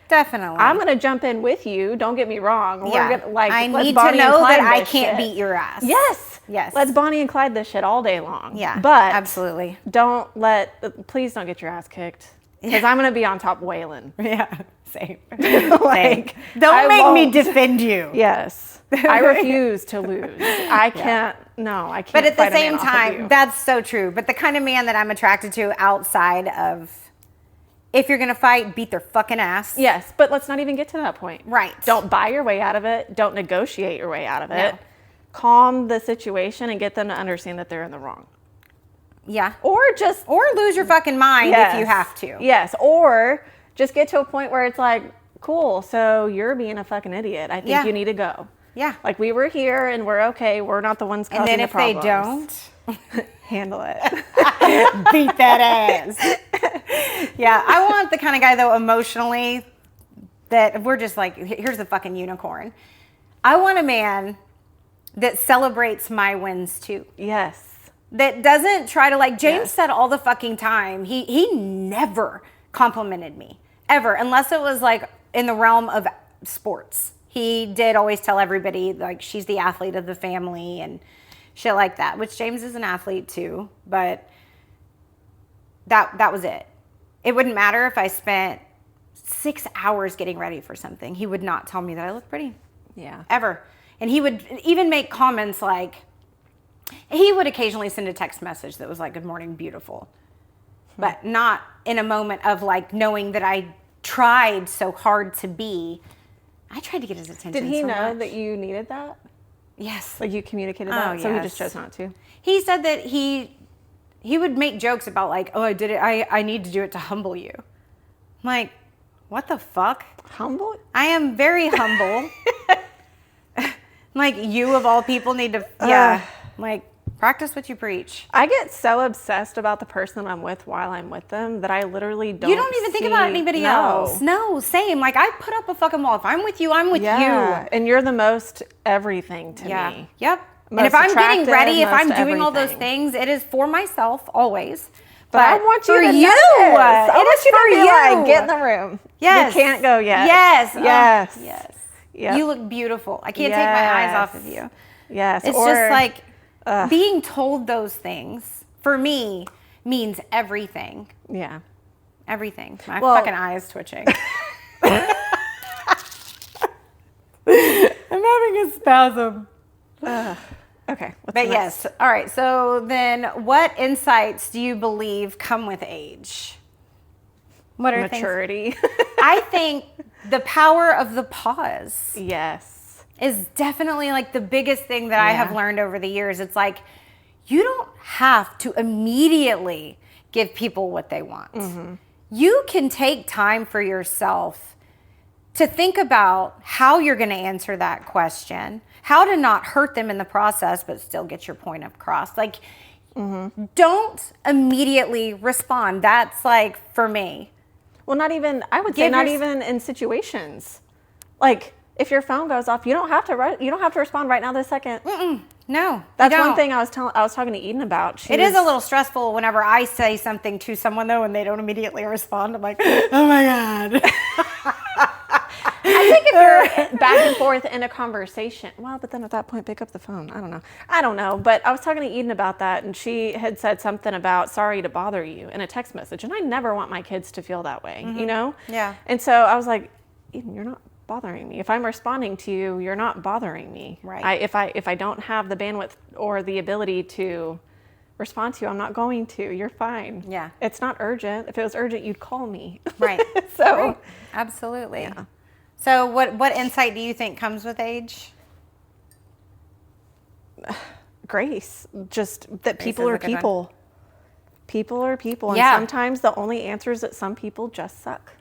definitely I'm gonna jump in with you, don't get me wrong. We're gonna, I need to know that I can't beat your ass. Yes Yes. Let's Bonnie and Clyde this shit all day long. Yeah, but absolutely please don't get your ass kicked, because I'm gonna be on top wailing. Same. Don't make me defend you. Yes. I refuse to lose. I can't. No, I can't. But at the fight a man same off of time, you. that's so true. But the kind of man that I'm attracted to outside of, if you're going to fight, beat their fucking ass. Yes, but let's not even get to that point. Right. Don't buy your way out of it. Don't negotiate your way out of it. No. Calm the situation and get them to understand that they're in the wrong. Yeah. Or lose your fucking mind if you have to. Yes. Or just get to a point where it's like, cool, so you're being a fucking idiot. I think you need to go. Yeah. Like, we were here and we're okay. We're not the ones causing the problems. And then if they don't, handle it. beat that ass. Yeah. I want the kind of guy, though, emotionally, that we're just like, here's the fucking unicorn. I want a man that celebrates my wins too. Yes. That doesn't try to, like James said all the fucking time, he never complimented me. Ever. Unless it was like in the realm of sports. He did always tell everybody, like, she's the athlete of the family and shit like that, which James is an athlete too, but that was it. It wouldn't matter if I spent 6 hours getting ready for something. He would not tell me that I look pretty. Yeah. Ever. And he would even make comments like, he would occasionally send a text message that was like, good morning, beautiful. But not in a moment of like knowing that I tried so hard to be. I tried to get his attention. Did he so know much. that you needed that? Yes. Like, you communicated that? So he just yes. chose not to? He said that he would make jokes about like, oh, I did it. I need to do it to humble you. I'm like, what the fuck? Humble? I am very humble. Like, you of all people need to, like, practice what you preach. I get so obsessed about the person I'm with while I'm with them that I literally don't. You don't even think about anybody else. No, same. Like, I put up a fucking wall. If I'm with you, I'm with you. And you're the most everything to me. Yep. Most and if I'm getting ready, if I'm most doing all those everything. things, it is for myself always. But I want you for to you. I It want is you to for be you. like, get in the room. Yes. You can't go yet. Yes. Yes. Oh, yes. Yep. You look beautiful. I can't take my eyes off of you. Yes. It's just like being told those things for me means everything. Yeah. Everything. My fucking eye is twitching. I'm having a spasm. Okay. But yes. All right. So then what insights do you believe come with age? What are maturity. I think the power of the pause. Yes. Is definitely like the biggest thing that I have learned over the years. It's like, you don't have to immediately give people what they want. Mm-hmm. You can take time for yourself to think about how you're going to answer that question, how to not hurt them in the process, but still get your point across. Like, don't immediately respond. That's like, for me. Well, not even, I would say not even in situations. Like, if your phone goes off, you don't have to respond right now this second. No, that's one thing I was talking to Eden about. It is a little stressful whenever I say something to someone though, and they don't immediately respond. I'm like, oh my god. I think if you're back and forth in a conversation, well, but then at that point, pick up the phone. I don't know. But I was talking to Eden about that, and she had said something about sorry to bother you in a text message, and I never want my kids to feel that way, you know? Yeah. And so I was like, Eden, you're not bothering me. If I'm responding to you, you're not bothering me. Right. If I don't have the bandwidth or the ability to respond to you, I'm not going to. You're fine. Yeah. It's not urgent. If it was urgent, you'd call me. Right. So right. Absolutely. Yeah. So what insight do you think comes with age? Grace. Just that people are people. People are people. And Yeah. sometimes the only answer is that some people just suck.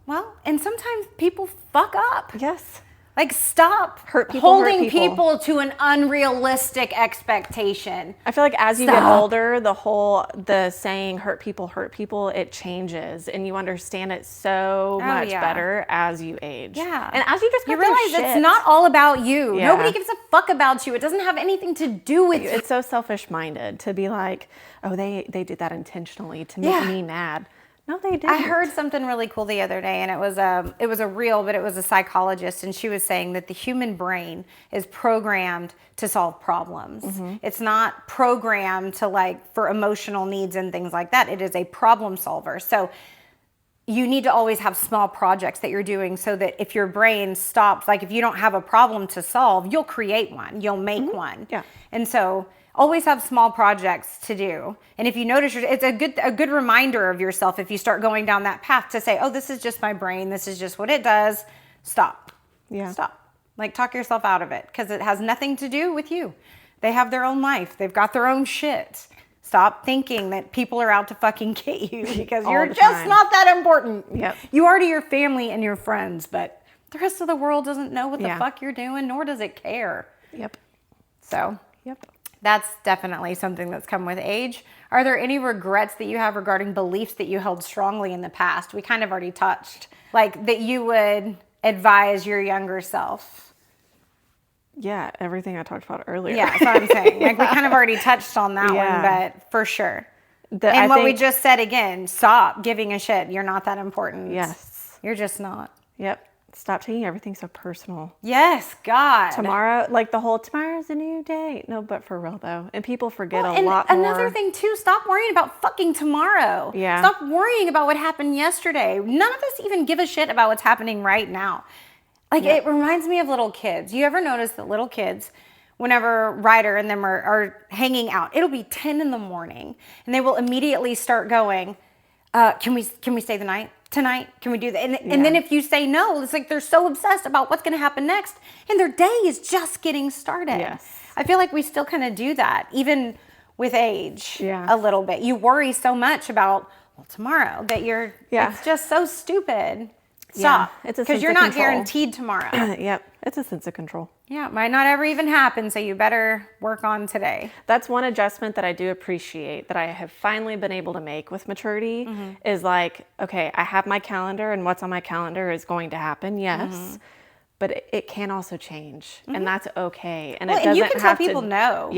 Well, and sometimes people fuck up. Yes. Like, stop holding people to an unrealistic expectation. I feel like as you get older, the saying hurt people, it changes, and you understand it so much better as you age. Yeah. And as you just realize it's not all about you. Yeah. Nobody gives a fuck about you. It doesn't have anything to do with you. It's so selfish-minded to be like, oh, they did that intentionally to make me mad. No, they didn't. I heard something really cool the other day, and it was a reel, but it was a psychologist, and she was saying that the human brain is programmed to solve problems. Mm-hmm. It's not programmed to for emotional needs and things like that. It is a problem solver. So you need to always have small projects that you're doing so that if your brain stops, like if you don't have a problem to solve, you'll create one, you'll make one. Yeah. And so always have small projects to do. And if you notice, it's a good reminder of yourself if you start going down that path to say, oh, this is just my brain. This is just what it does. Stop. Yeah. Stop. Talk yourself out of it because it has nothing to do with you. They have their own life. They've got their own shit. Stop thinking that people are out to fucking get you because you're just not that important. Yep. You are to your family and your friends, but the rest of the world doesn't know what the fuck you're doing, nor does it care. Yep. So. Yep. That's definitely something that's come with age. Are there any regrets that you have regarding beliefs that you held strongly in the past? We kind of already touched, that you would advise your younger self. Yeah, everything I talked about earlier. Yeah, that's what I'm saying. We kind of already touched on that one, but for sure. We just said again, stop giving a shit. You're not that important. Yes. You're just not. Yep. Stop taking everything so personal. Yes, God. Tomorrow, tomorrow's a new day. No, but for real though. And people forget a lot more. Another thing too, stop worrying about fucking tomorrow. Yeah. Stop worrying about what happened yesterday. None of us even give a shit about what's happening right now. It reminds me of little kids. You ever notice that little kids, whenever Ryder and them are hanging out, it'll be 10 in the morning and they will immediately start going, can we stay the night? Tonight, can we do that? And then if you say no, it's like they're so obsessed about what's going to happen next, and their day is just getting started. Yes. I feel like we still kind of do that, even with age, Yeah. a little bit. You worry so much about tomorrow that it's just so stupid. Stop. Yeah, it's a because sense you're of not control. guaranteed tomorrow. Yep, it's a sense of control. Yeah, it might not ever even happen, so you better work on today. That's one adjustment that I do appreciate that I have finally been able to make with maturity is okay, I have my calendar and what's on my calendar is going to happen, yes, but it can also change and that's okay. And it doesn't and you can tell have people no.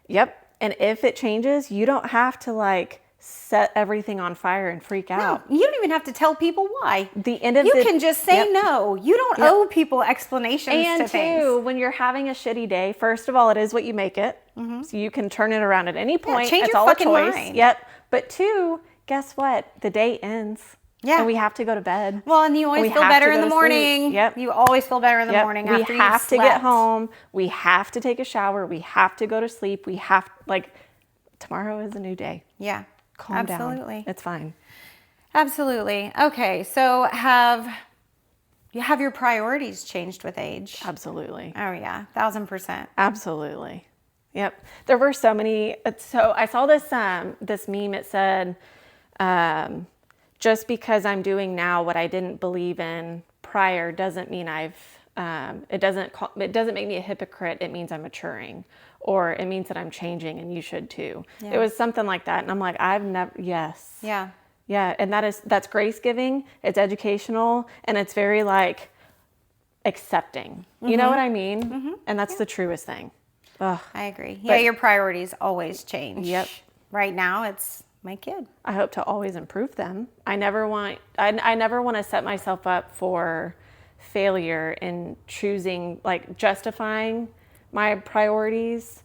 Yep. And if it changes, you don't have to set everything on fire and freak out. No, you don't even have to tell people why. The end of you can just say no. You don't owe people explanations to things. And too, when you're having a shitty day, first of all, it is what you make it. So you can turn it around at any point. Change it's your all fucking a choice. mind. Yep. But two, guess what? The day ends. Yeah. And we have to go to bed. Well, and you always feel better in the morning. Yep. You always feel better in the morning after you slept. We have to get home. We have to take a shower. We have to go to sleep. We have, tomorrow is a new day. Yeah. Calm down. Absolutely. It's fine. Absolutely. Okay, so have your priorities changed with age? Absolutely. Oh yeah, 1,000%. Absolutely. Yep. There were so many. So I saw this this meme. It said, just because I'm doing now what I didn't believe in prior doesn't mean it doesn't make me a hypocrite. It means I'm maturing, or it means that I'm changing, and you should too. Yeah. It was something like that. And I'm like, yes. Yeah. Yeah. And that's grace giving. It's educational, and it's very like accepting. You know what I mean? Mm-hmm. And that's the truest thing. Ugh. I agree. Yeah, your priorities always change. Yep. Right now, it's my kid. I hope to always improve them. I never want to set myself up for failure in choosing, like justifying my priorities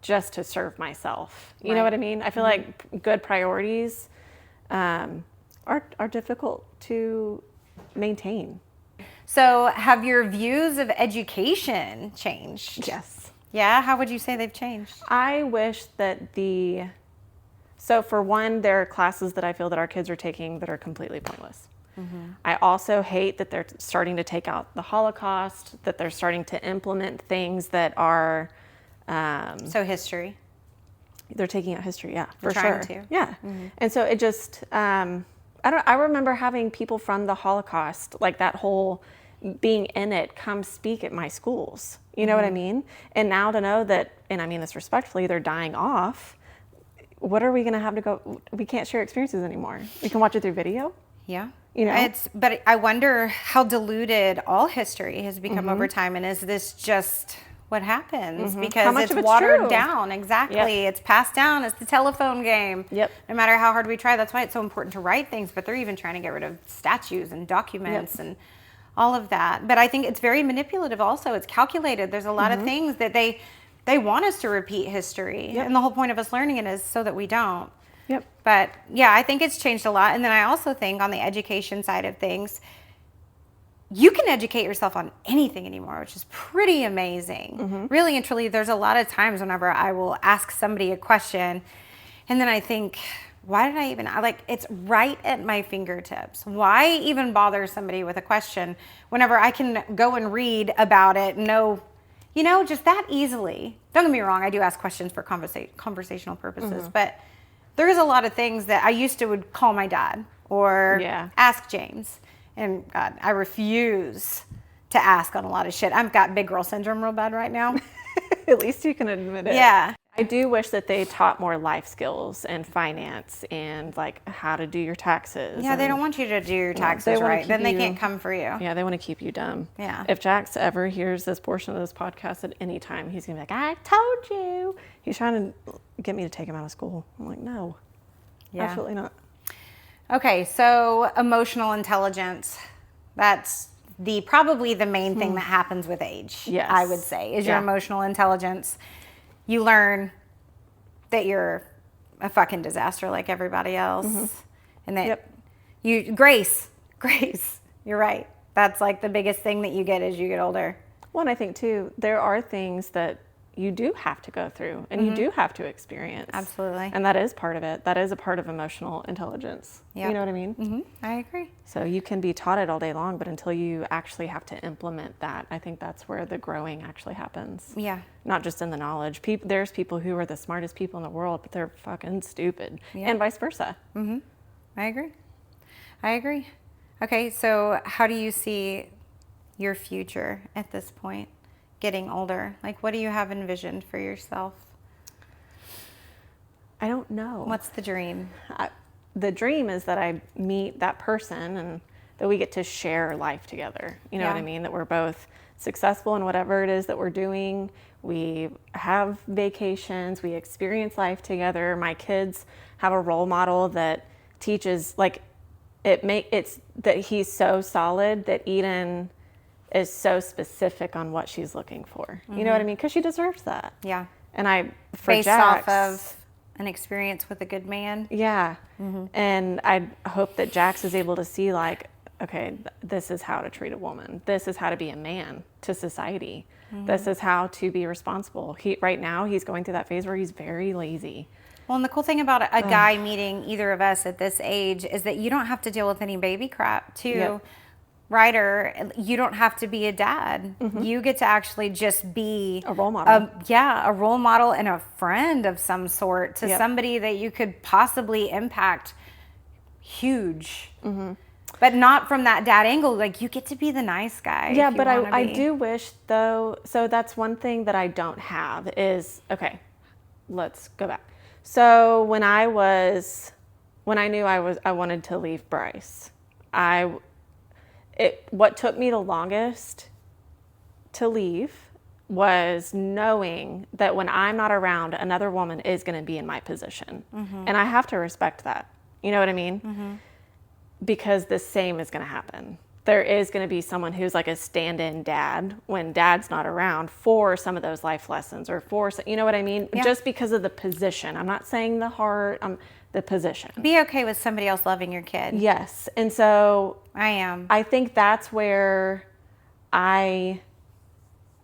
just to serve myself. You know what I mean? I feel like good priorities are difficult to maintain. So have your views of education changed? Yes. Yeah? How would you say they've changed? I wish that so for one, there are classes that I feel that our kids are taking that are completely pointless. Mm-hmm. I also hate that they're starting to take out the Holocaust, that they're starting to implement things that are... so history. They're taking out history, yeah, for trying sure. to. Yeah. Mm-hmm. And so it just... I remember having people from the Holocaust, like that whole being in it, come speak at my schools. You know what I mean? And now to know that, and I mean this respectfully, they're dying off. What are we going to have to go? We can't share experiences anymore. We can watch it through video. Yeah. You know? But I wonder how diluted all history has become over time. And is this just what happens? Because it's watered true? down. Exactly. Yep. It's passed down. It's the telephone game. Yep. No matter how hard we try. That's why it's so important to write things. But they're even trying to get rid of statues and documents and all of that. But I think it's very manipulative also. It's calculated. There's a lot of things that they want us to repeat history. Yep. And the whole point of us learning it is so that we don't. Yep. But yeah, I think it's changed a lot. And then I also think on the education side of things, you can educate yourself on anything anymore, which is pretty amazing. Really and truly, there's a lot of times whenever I will ask somebody a question and then I think, why did I even, it's right at my fingertips. Why even bother somebody with a question whenever I can go and read about it and know, just that easily. Don't get me wrong, I do ask questions for conversational purposes, but there is a lot of things that I used to would call my dad or ask James. And God, I refuse to ask on a lot of shit. I've got big girl syndrome real bad right now. At least you can admit it. Yeah. I do wish that they taught more life skills and finance and like how to do your taxes. Yeah, they don't want you to do your taxes right. Then they can't come for you. Yeah, they want to keep you dumb. Yeah. If Jax ever hears this portion of this podcast at any time, he's going to be like, I told you. He's trying to get me to take him out of school. I'm like, no, absolutely not. Okay, so emotional intelligence. That's probably the main thing that happens with age, yes. I would say, is your emotional intelligence. You learn that you're a fucking disaster like everybody else. And that grace, you're right. That's like the biggest thing that you get as you get older. Well, and I think too, there are things that you do have to go through and you do have to experience. Absolutely. And that is part of it. That is a part of emotional intelligence. Yep. You know what I mean? I agree. So you can be taught it all day long, but until you actually have to implement that, I think that's where the growing actually happens. Yeah. Not just in the knowledge. There's people who are the smartest people in the world, but they're fucking stupid. And vice versa. I agree. Okay, so how do you see your future at this point? Getting older, like what do you have envisioned for yourself? I don't know. What's the dream? The dream is that I meet that person and that we get to share life together. You know what I mean? That we're both successful in whatever it is that we're doing. We have vacations. We experience life together. My kids have a role model that teaches, like, it's that he's so solid that Eden is so specific on what she's looking for. You know what I mean? Because she deserves that. Yeah. And based Jax, off of an experience with a good man. Yeah. And I hope that Jax is able to see, like, okay, this is how to treat a woman. This is how to be a man to society. This is how to be responsible. Right now he's going through that phase where he's very lazy. Well, and the cool thing about a guy meeting either of us at this age is that you don't have to deal with any baby crap, too. Yep. Right? Or you don't have to be a dad. You get to actually just be A role model. A role model and a friend of some sort to somebody that you could possibly impact huge. But not from that dad angle. Like, you get to be the nice guy. Yeah, but I do wish, though, so that's one thing that I don't have is, okay, let's go back. So when I knew I wanted to leave Bryce, what took me the longest to leave was knowing that when I'm not around, another woman is going to be in my position. And I have to respect that. You know what I mean? Because the same is going to happen. There is going to be someone who's like a stand-in dad when dad's not around for some of those life lessons or you know what I mean? Yeah. Just because of the position. I'm not saying the heart, the position. Be okay with somebody else loving your kid. Yes. And so I am. I think that's where I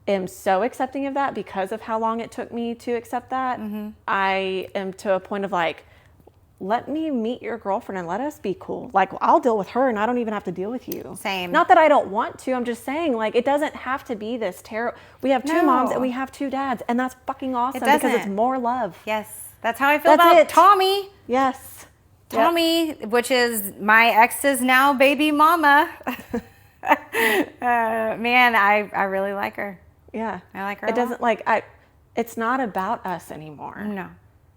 am so accepting of that because of how long it took me to accept that. I am to a point of like, let me meet your girlfriend and let us be cool. Like, I'll deal with her and I don't even have to deal with you. Same. Not that I don't want to. I'm just saying, like, it doesn't have to be this terrible. We have two moms and we have two dads, and that's fucking awesome because it's more love. Yes. That's how I feel about Tommy. Yes. Tommy, which is my ex's now baby mama. Man, I really like her. Yeah. I like her. It doesn't it's not about us anymore. No.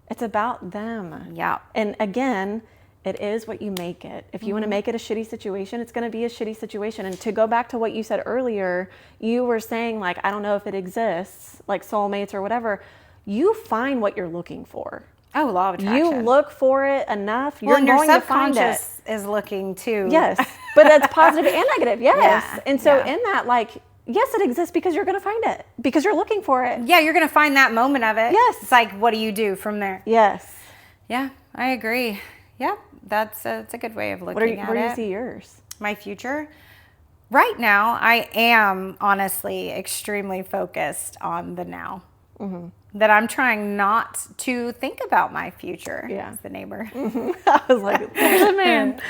It's about them. Yeah. And again, it is what you make it. If you want to make it a shitty situation, it's going to be a shitty situation. And to go back to what you said earlier, you were saying, like, I don't know if it exists, like soulmates or whatever. You find what you're looking for. Oh, law of attraction. You look for it enough, you're and your going to find it. subconscious is looking too. Yes. But that's positive and negative. Yes. Yeah. And so in that, like, yes, it exists because you're going to find it, because you're looking for it. Yeah, you're going to find that moment of it. Yes. It's like, what do you do from there? Yes. Yeah, I agree. Yep, it's a good way of looking at it. Where do you see yours? My future? Right now, I am honestly extremely focused on the now. That I'm trying not to think about my future. Yeah. As the neighbor. I was like, man.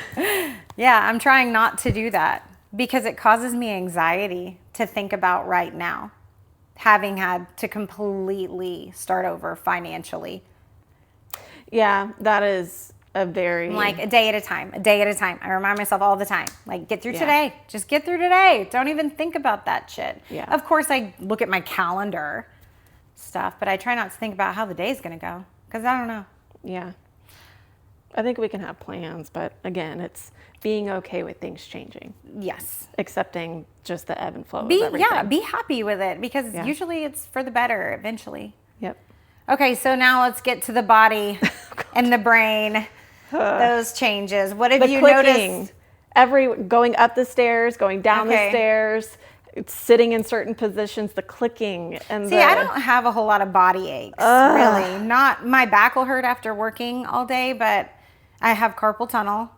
Yeah, I'm trying not to do that because it causes me anxiety to think about right now, having had to completely start over financially. Yeah, that is a very... Like a day at a time. I remind myself all the time, like, get through today. Just get through today. Don't even think about that shit. Yeah. Of course, I look at my calendar stuff, but I try not to think about how the day's going to go because I don't know. Yeah. I think we can have plans, but again, it's being okay with things changing. Yes. Accepting just the ebb and flow of everything. Yeah, be happy with it because usually it's for the better eventually. Yep. Okay, so now let's get to the body and the brain. Those changes. What have you noticed? Going up the stairs, going down the stairs, sitting in certain positions, the clicking and I don't have a whole lot of body aches, really. Not my back will hurt after working all day, but I have carpal tunnel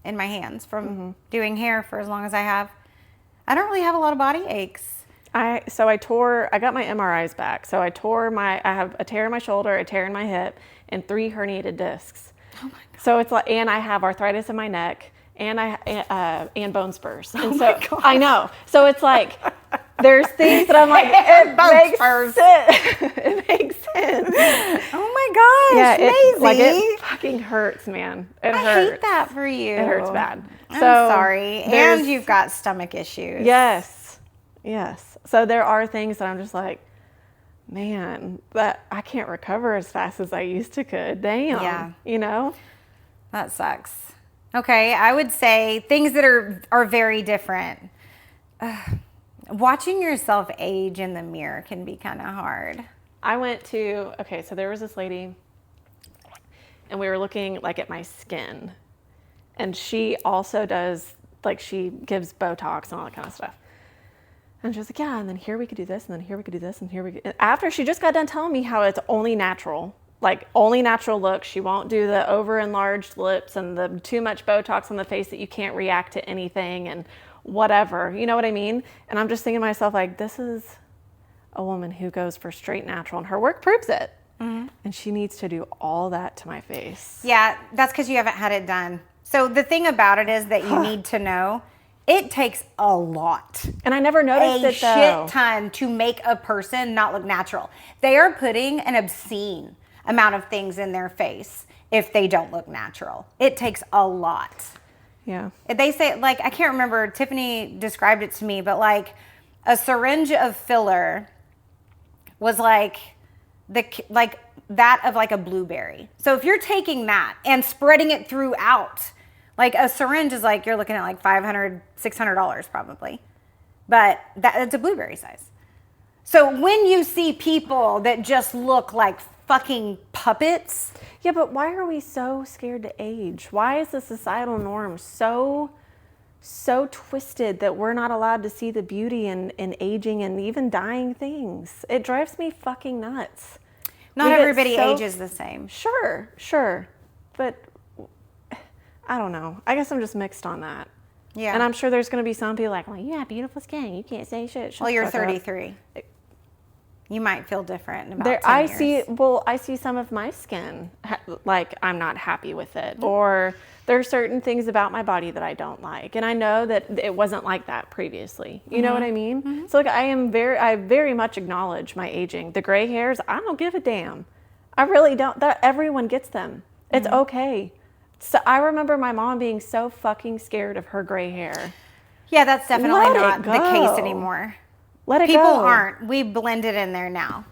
in my hands from doing hair for as long as I have. I don't really have a lot of body aches. I got my MRIs back. So I have a tear in my shoulder, a tear in my hip, and 3 herniated discs. Oh my God. So it's like, and I have arthritis in my neck, and bone spurs. And so I know. So it's like, there's things that I'm like, it makes sense. It makes sense. Oh my gosh, Mazie. It fucking hurts, man. It hurts. I hate that for you. It hurts bad. I'm sorry. And you've got stomach issues. Yes. So there are things that I'm just like, man, but I can't recover as fast as I used to could. Damn. Yeah. You know? That sucks. Okay, I would say things that are very different. Watching yourself age in the mirror can be kind of hard. So there was this lady, and we were looking like at my skin, and she also does, like, she gives Botox and all that kind of stuff. And she was like, yeah, and then here we could do this, and then here we could do this, and here we could. And after she just got done telling me how it's only natural, like only natural look. She won't do the over enlarged lips and the too much Botox on the face that you can't react to anything and whatever. You know what I mean? And I'm just thinking to myself, like, this is a woman who goes for straight natural, and her work proves it. And she needs to do all that to my face. Yeah, that's because you haven't had it done. So the thing about it is that you need to know it takes a lot. And I never noticed it though. Shit ton to make a person not look natural. They are putting an obscene amount of things in their face if they don't look natural. It takes a lot. Yeah. They say, like, I can't remember, Tiffany described it to me, but like a syringe of filler was like that of like a blueberry. So if you're taking that and spreading it throughout, like a syringe is like, you're looking at like $500, $600 probably, but it's a blueberry size. So when you see people that just look like fucking puppets. Yeah, but why are we so scared to age? Why is the societal norm so twisted that we're not allowed to see the beauty in aging and even dying things? It drives me fucking nuts. Not everybody ages the same. Sure. But I don't know. I guess I'm just mixed on that. Yeah. And I'm sure there's going to be some people like, well, you have beautiful skin. You can't say shit. Well, you're 33. You might feel different in about 10 years. I see some of my skin, like I'm not happy with it. Or there are certain things about my body that I don't like. And I know that it wasn't like that previously. You know what I mean? So like I very much acknowledge my aging. The gray hairs, I don't give a damn. I really don't. Everyone gets them. It's okay. So I remember my mom being so fucking scared of her gray hair. Yeah, that's definitely not the case anymore. Let it go. People aren't. We blended in there now.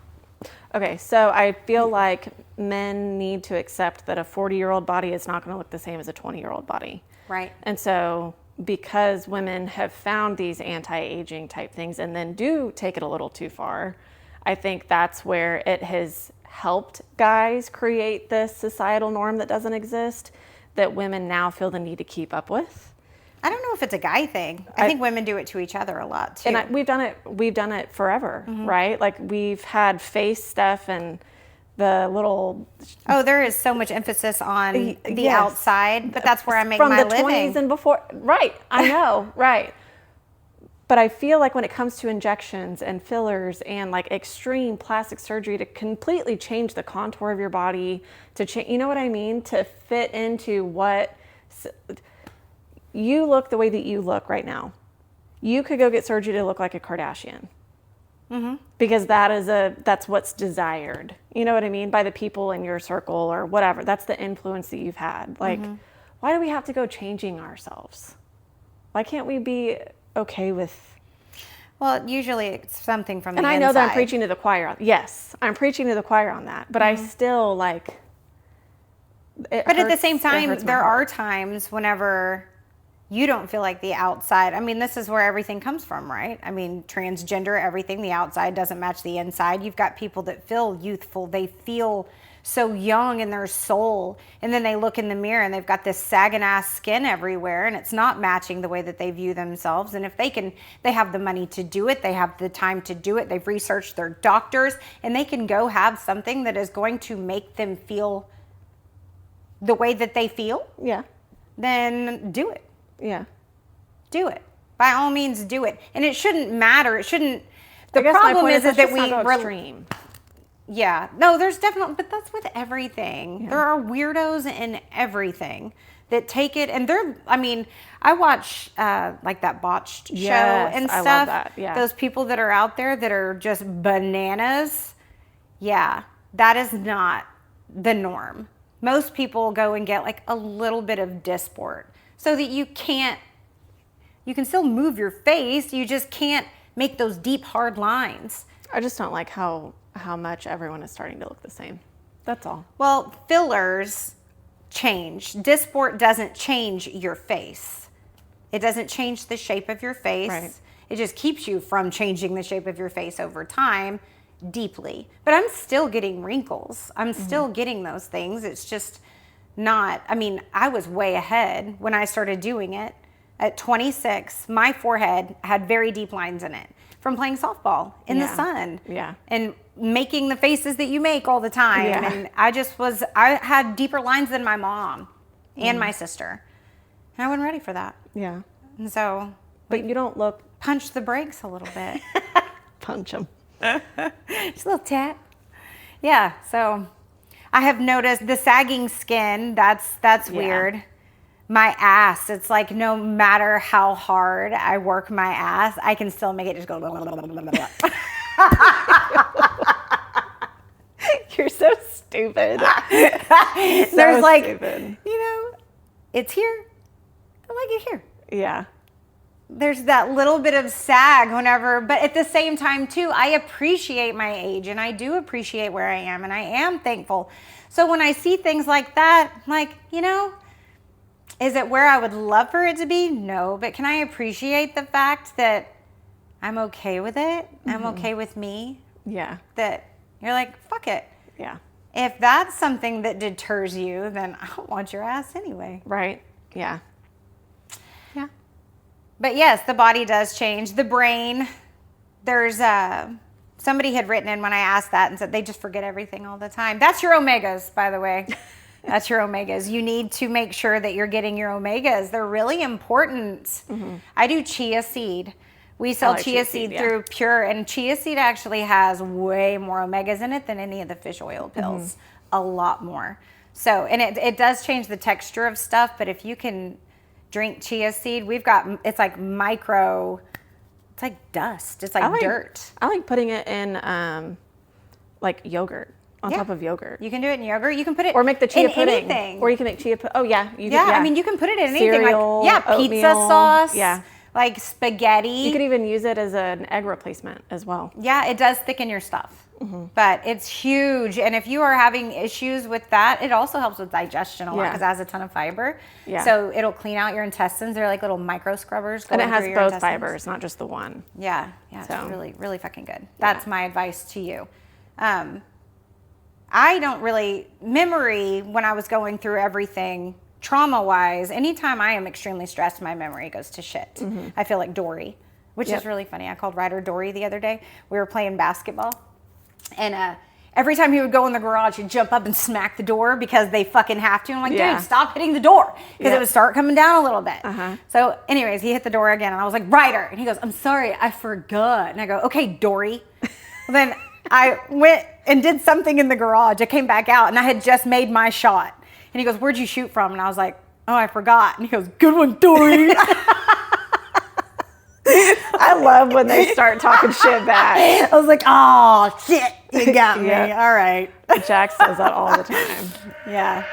Okay, so I feel like men need to accept that a 40-year-old body is not going to look the same as a 20-year-old body. Right. And so because women have found these anti-aging type things and then do take it a little too far, I think that's where it has helped guys create this societal norm that doesn't exist, that women now feel the need to keep up with. I don't know if it's a guy thing. I think women do it to each other a lot too. And we've done it forever, right? Like we've had face stuff and the little. Oh, there is so much emphasis on the outside, but that's where I make from my the living. 20s and before. Right, I know, right. But I feel like when it comes to injections and fillers and like extreme plastic surgery to completely change the contour of your body, to change, you know what I mean, to fit into what. You look the way that you look right now. You could go get surgery to look like a Kardashian. Because that's what's desired. You know what I mean? By the people in your circle or whatever. That's the influence that you've had. Like, why do we have to go changing ourselves? Why can't we be okay with... Well, usually it's something from the inside. And I know that I'm preaching to the choir. Yes, I'm preaching to the choir on that. But I still like... But at the same time, there are times whenever... you don't feel like the outside. I mean, this is where everything comes from, right? I mean, transgender, everything, the outside doesn't match the inside. You've got people that feel youthful. They feel so young in their soul. And then they look in the mirror and they've got this sagging ass skin everywhere and it's not matching the way that they view themselves. And if they have the money to do it, they have the time to do it. They've researched their doctors and they can go have something that is going to make them feel the way that they feel. Yeah. Then do it. Yeah. Do it. By all means, do it. And it shouldn't matter. It shouldn't. The problem is that we extreme. Yeah. No, there's definitely, but that's with everything. Yeah. There are weirdos in everything that take it, and I watch like that botched show and stuff. I love that. Yeah. Those people that are out there that are just bananas. Yeah, that is not the norm. Most people go and get like a little bit of Dysport. So that you can still move your face, you just can't make those deep, hard lines. I just don't like how much everyone is starting to look the same. That's all. Well, fillers change. Dysport doesn't change your face. It doesn't change the shape of your face. Right. It just keeps you from changing the shape of your face over time deeply. But I'm still getting wrinkles. I'm still getting those things. It's just... I was way ahead when I started doing it. At 26, my forehead had very deep lines in it from playing softball in the sun. Yeah. And making the faces that you make all the time. Yeah. And I had deeper lines than my mom and my sister. And I wasn't ready for that. Yeah. And so. But you don't look. Punch the brakes a little bit. Punch them. Just a little tap. Yeah, so I have noticed the sagging skin, that's weird. My ass, it's like no matter how hard I work my ass, I can still make it just go blah, blah, blah, blah, blah, blah. You're so stupid. There's like, stupid. It's here. I like it here. Yeah. There's that little bit of sag whenever, but at the same time too, I appreciate my age and I do appreciate where I am and I am thankful. So when I see things like that, I'm like, is it where I would love for it to be? No, but can I appreciate the fact that I'm okay with it? Mm-hmm. I'm okay with me. Yeah. That you're like, fuck it. Yeah. If that's something that deters you, then I don't want your ass anyway. Right. Yeah. Yeah. But yes, the body does change. The brain, there's somebody had written in when I asked that and said they just forget everything all the time. That's your omegas, by the way. That's your omegas. You need to make sure that you're getting your omegas. They're really important. Mm-hmm. I do chia seed. We sell chia seed through Pure, and chia seed actually has way more omegas in it than any of the fish oil pills. Mm-hmm. A lot more. So, and it does change the texture of stuff, but if you can drink chia seed, it's like micro, it's like dust. It's like dirt. I like putting it in like yogurt. On top of yogurt. You can do it in yogurt. You can put it or make the chia in pudding. Anything. Or you can make chia pudding. Oh yeah, I mean you can put it in anything. Cereal, like oatmeal, pizza sauce. Yeah. Like spaghetti. You could even use it as an egg replacement as well. Yeah, it does thicken your stuff. Mm-hmm. But it's huge. And if you are having issues with that, it also helps with digestion a lot because it has a ton of fiber. Yeah. So it'll clean out your intestines. They're like little micro scrubbers. And it has both fibers, not just the one. Yeah. Yeah. So. It's really, really fucking good. That's my advice to you. I don't memory when I was going through everything trauma-wise, anytime I am extremely stressed, my memory goes to shit. Mm-hmm. I feel like Dory, which is really funny. I called Ryder Dory the other day. We were playing basketball, and every time he would go in the garage, he'd jump up and smack the door because they fucking have to. I'm like, dude, stop hitting the door because it would start coming down a little bit. Uh-huh. So anyways, he hit the door again, and I was like, Ryder. And he goes, I'm sorry, I forgot. And I go, okay, Dory. Then I went and did something in the garage. I came back out, and I had just made my shot. And he goes, where'd you shoot from? And I was like, oh, I forgot. And he goes, good one, Dory. I love when they start talking shit back. I was like, oh, shit, you got me. All right. Jack says that all the time. Yeah.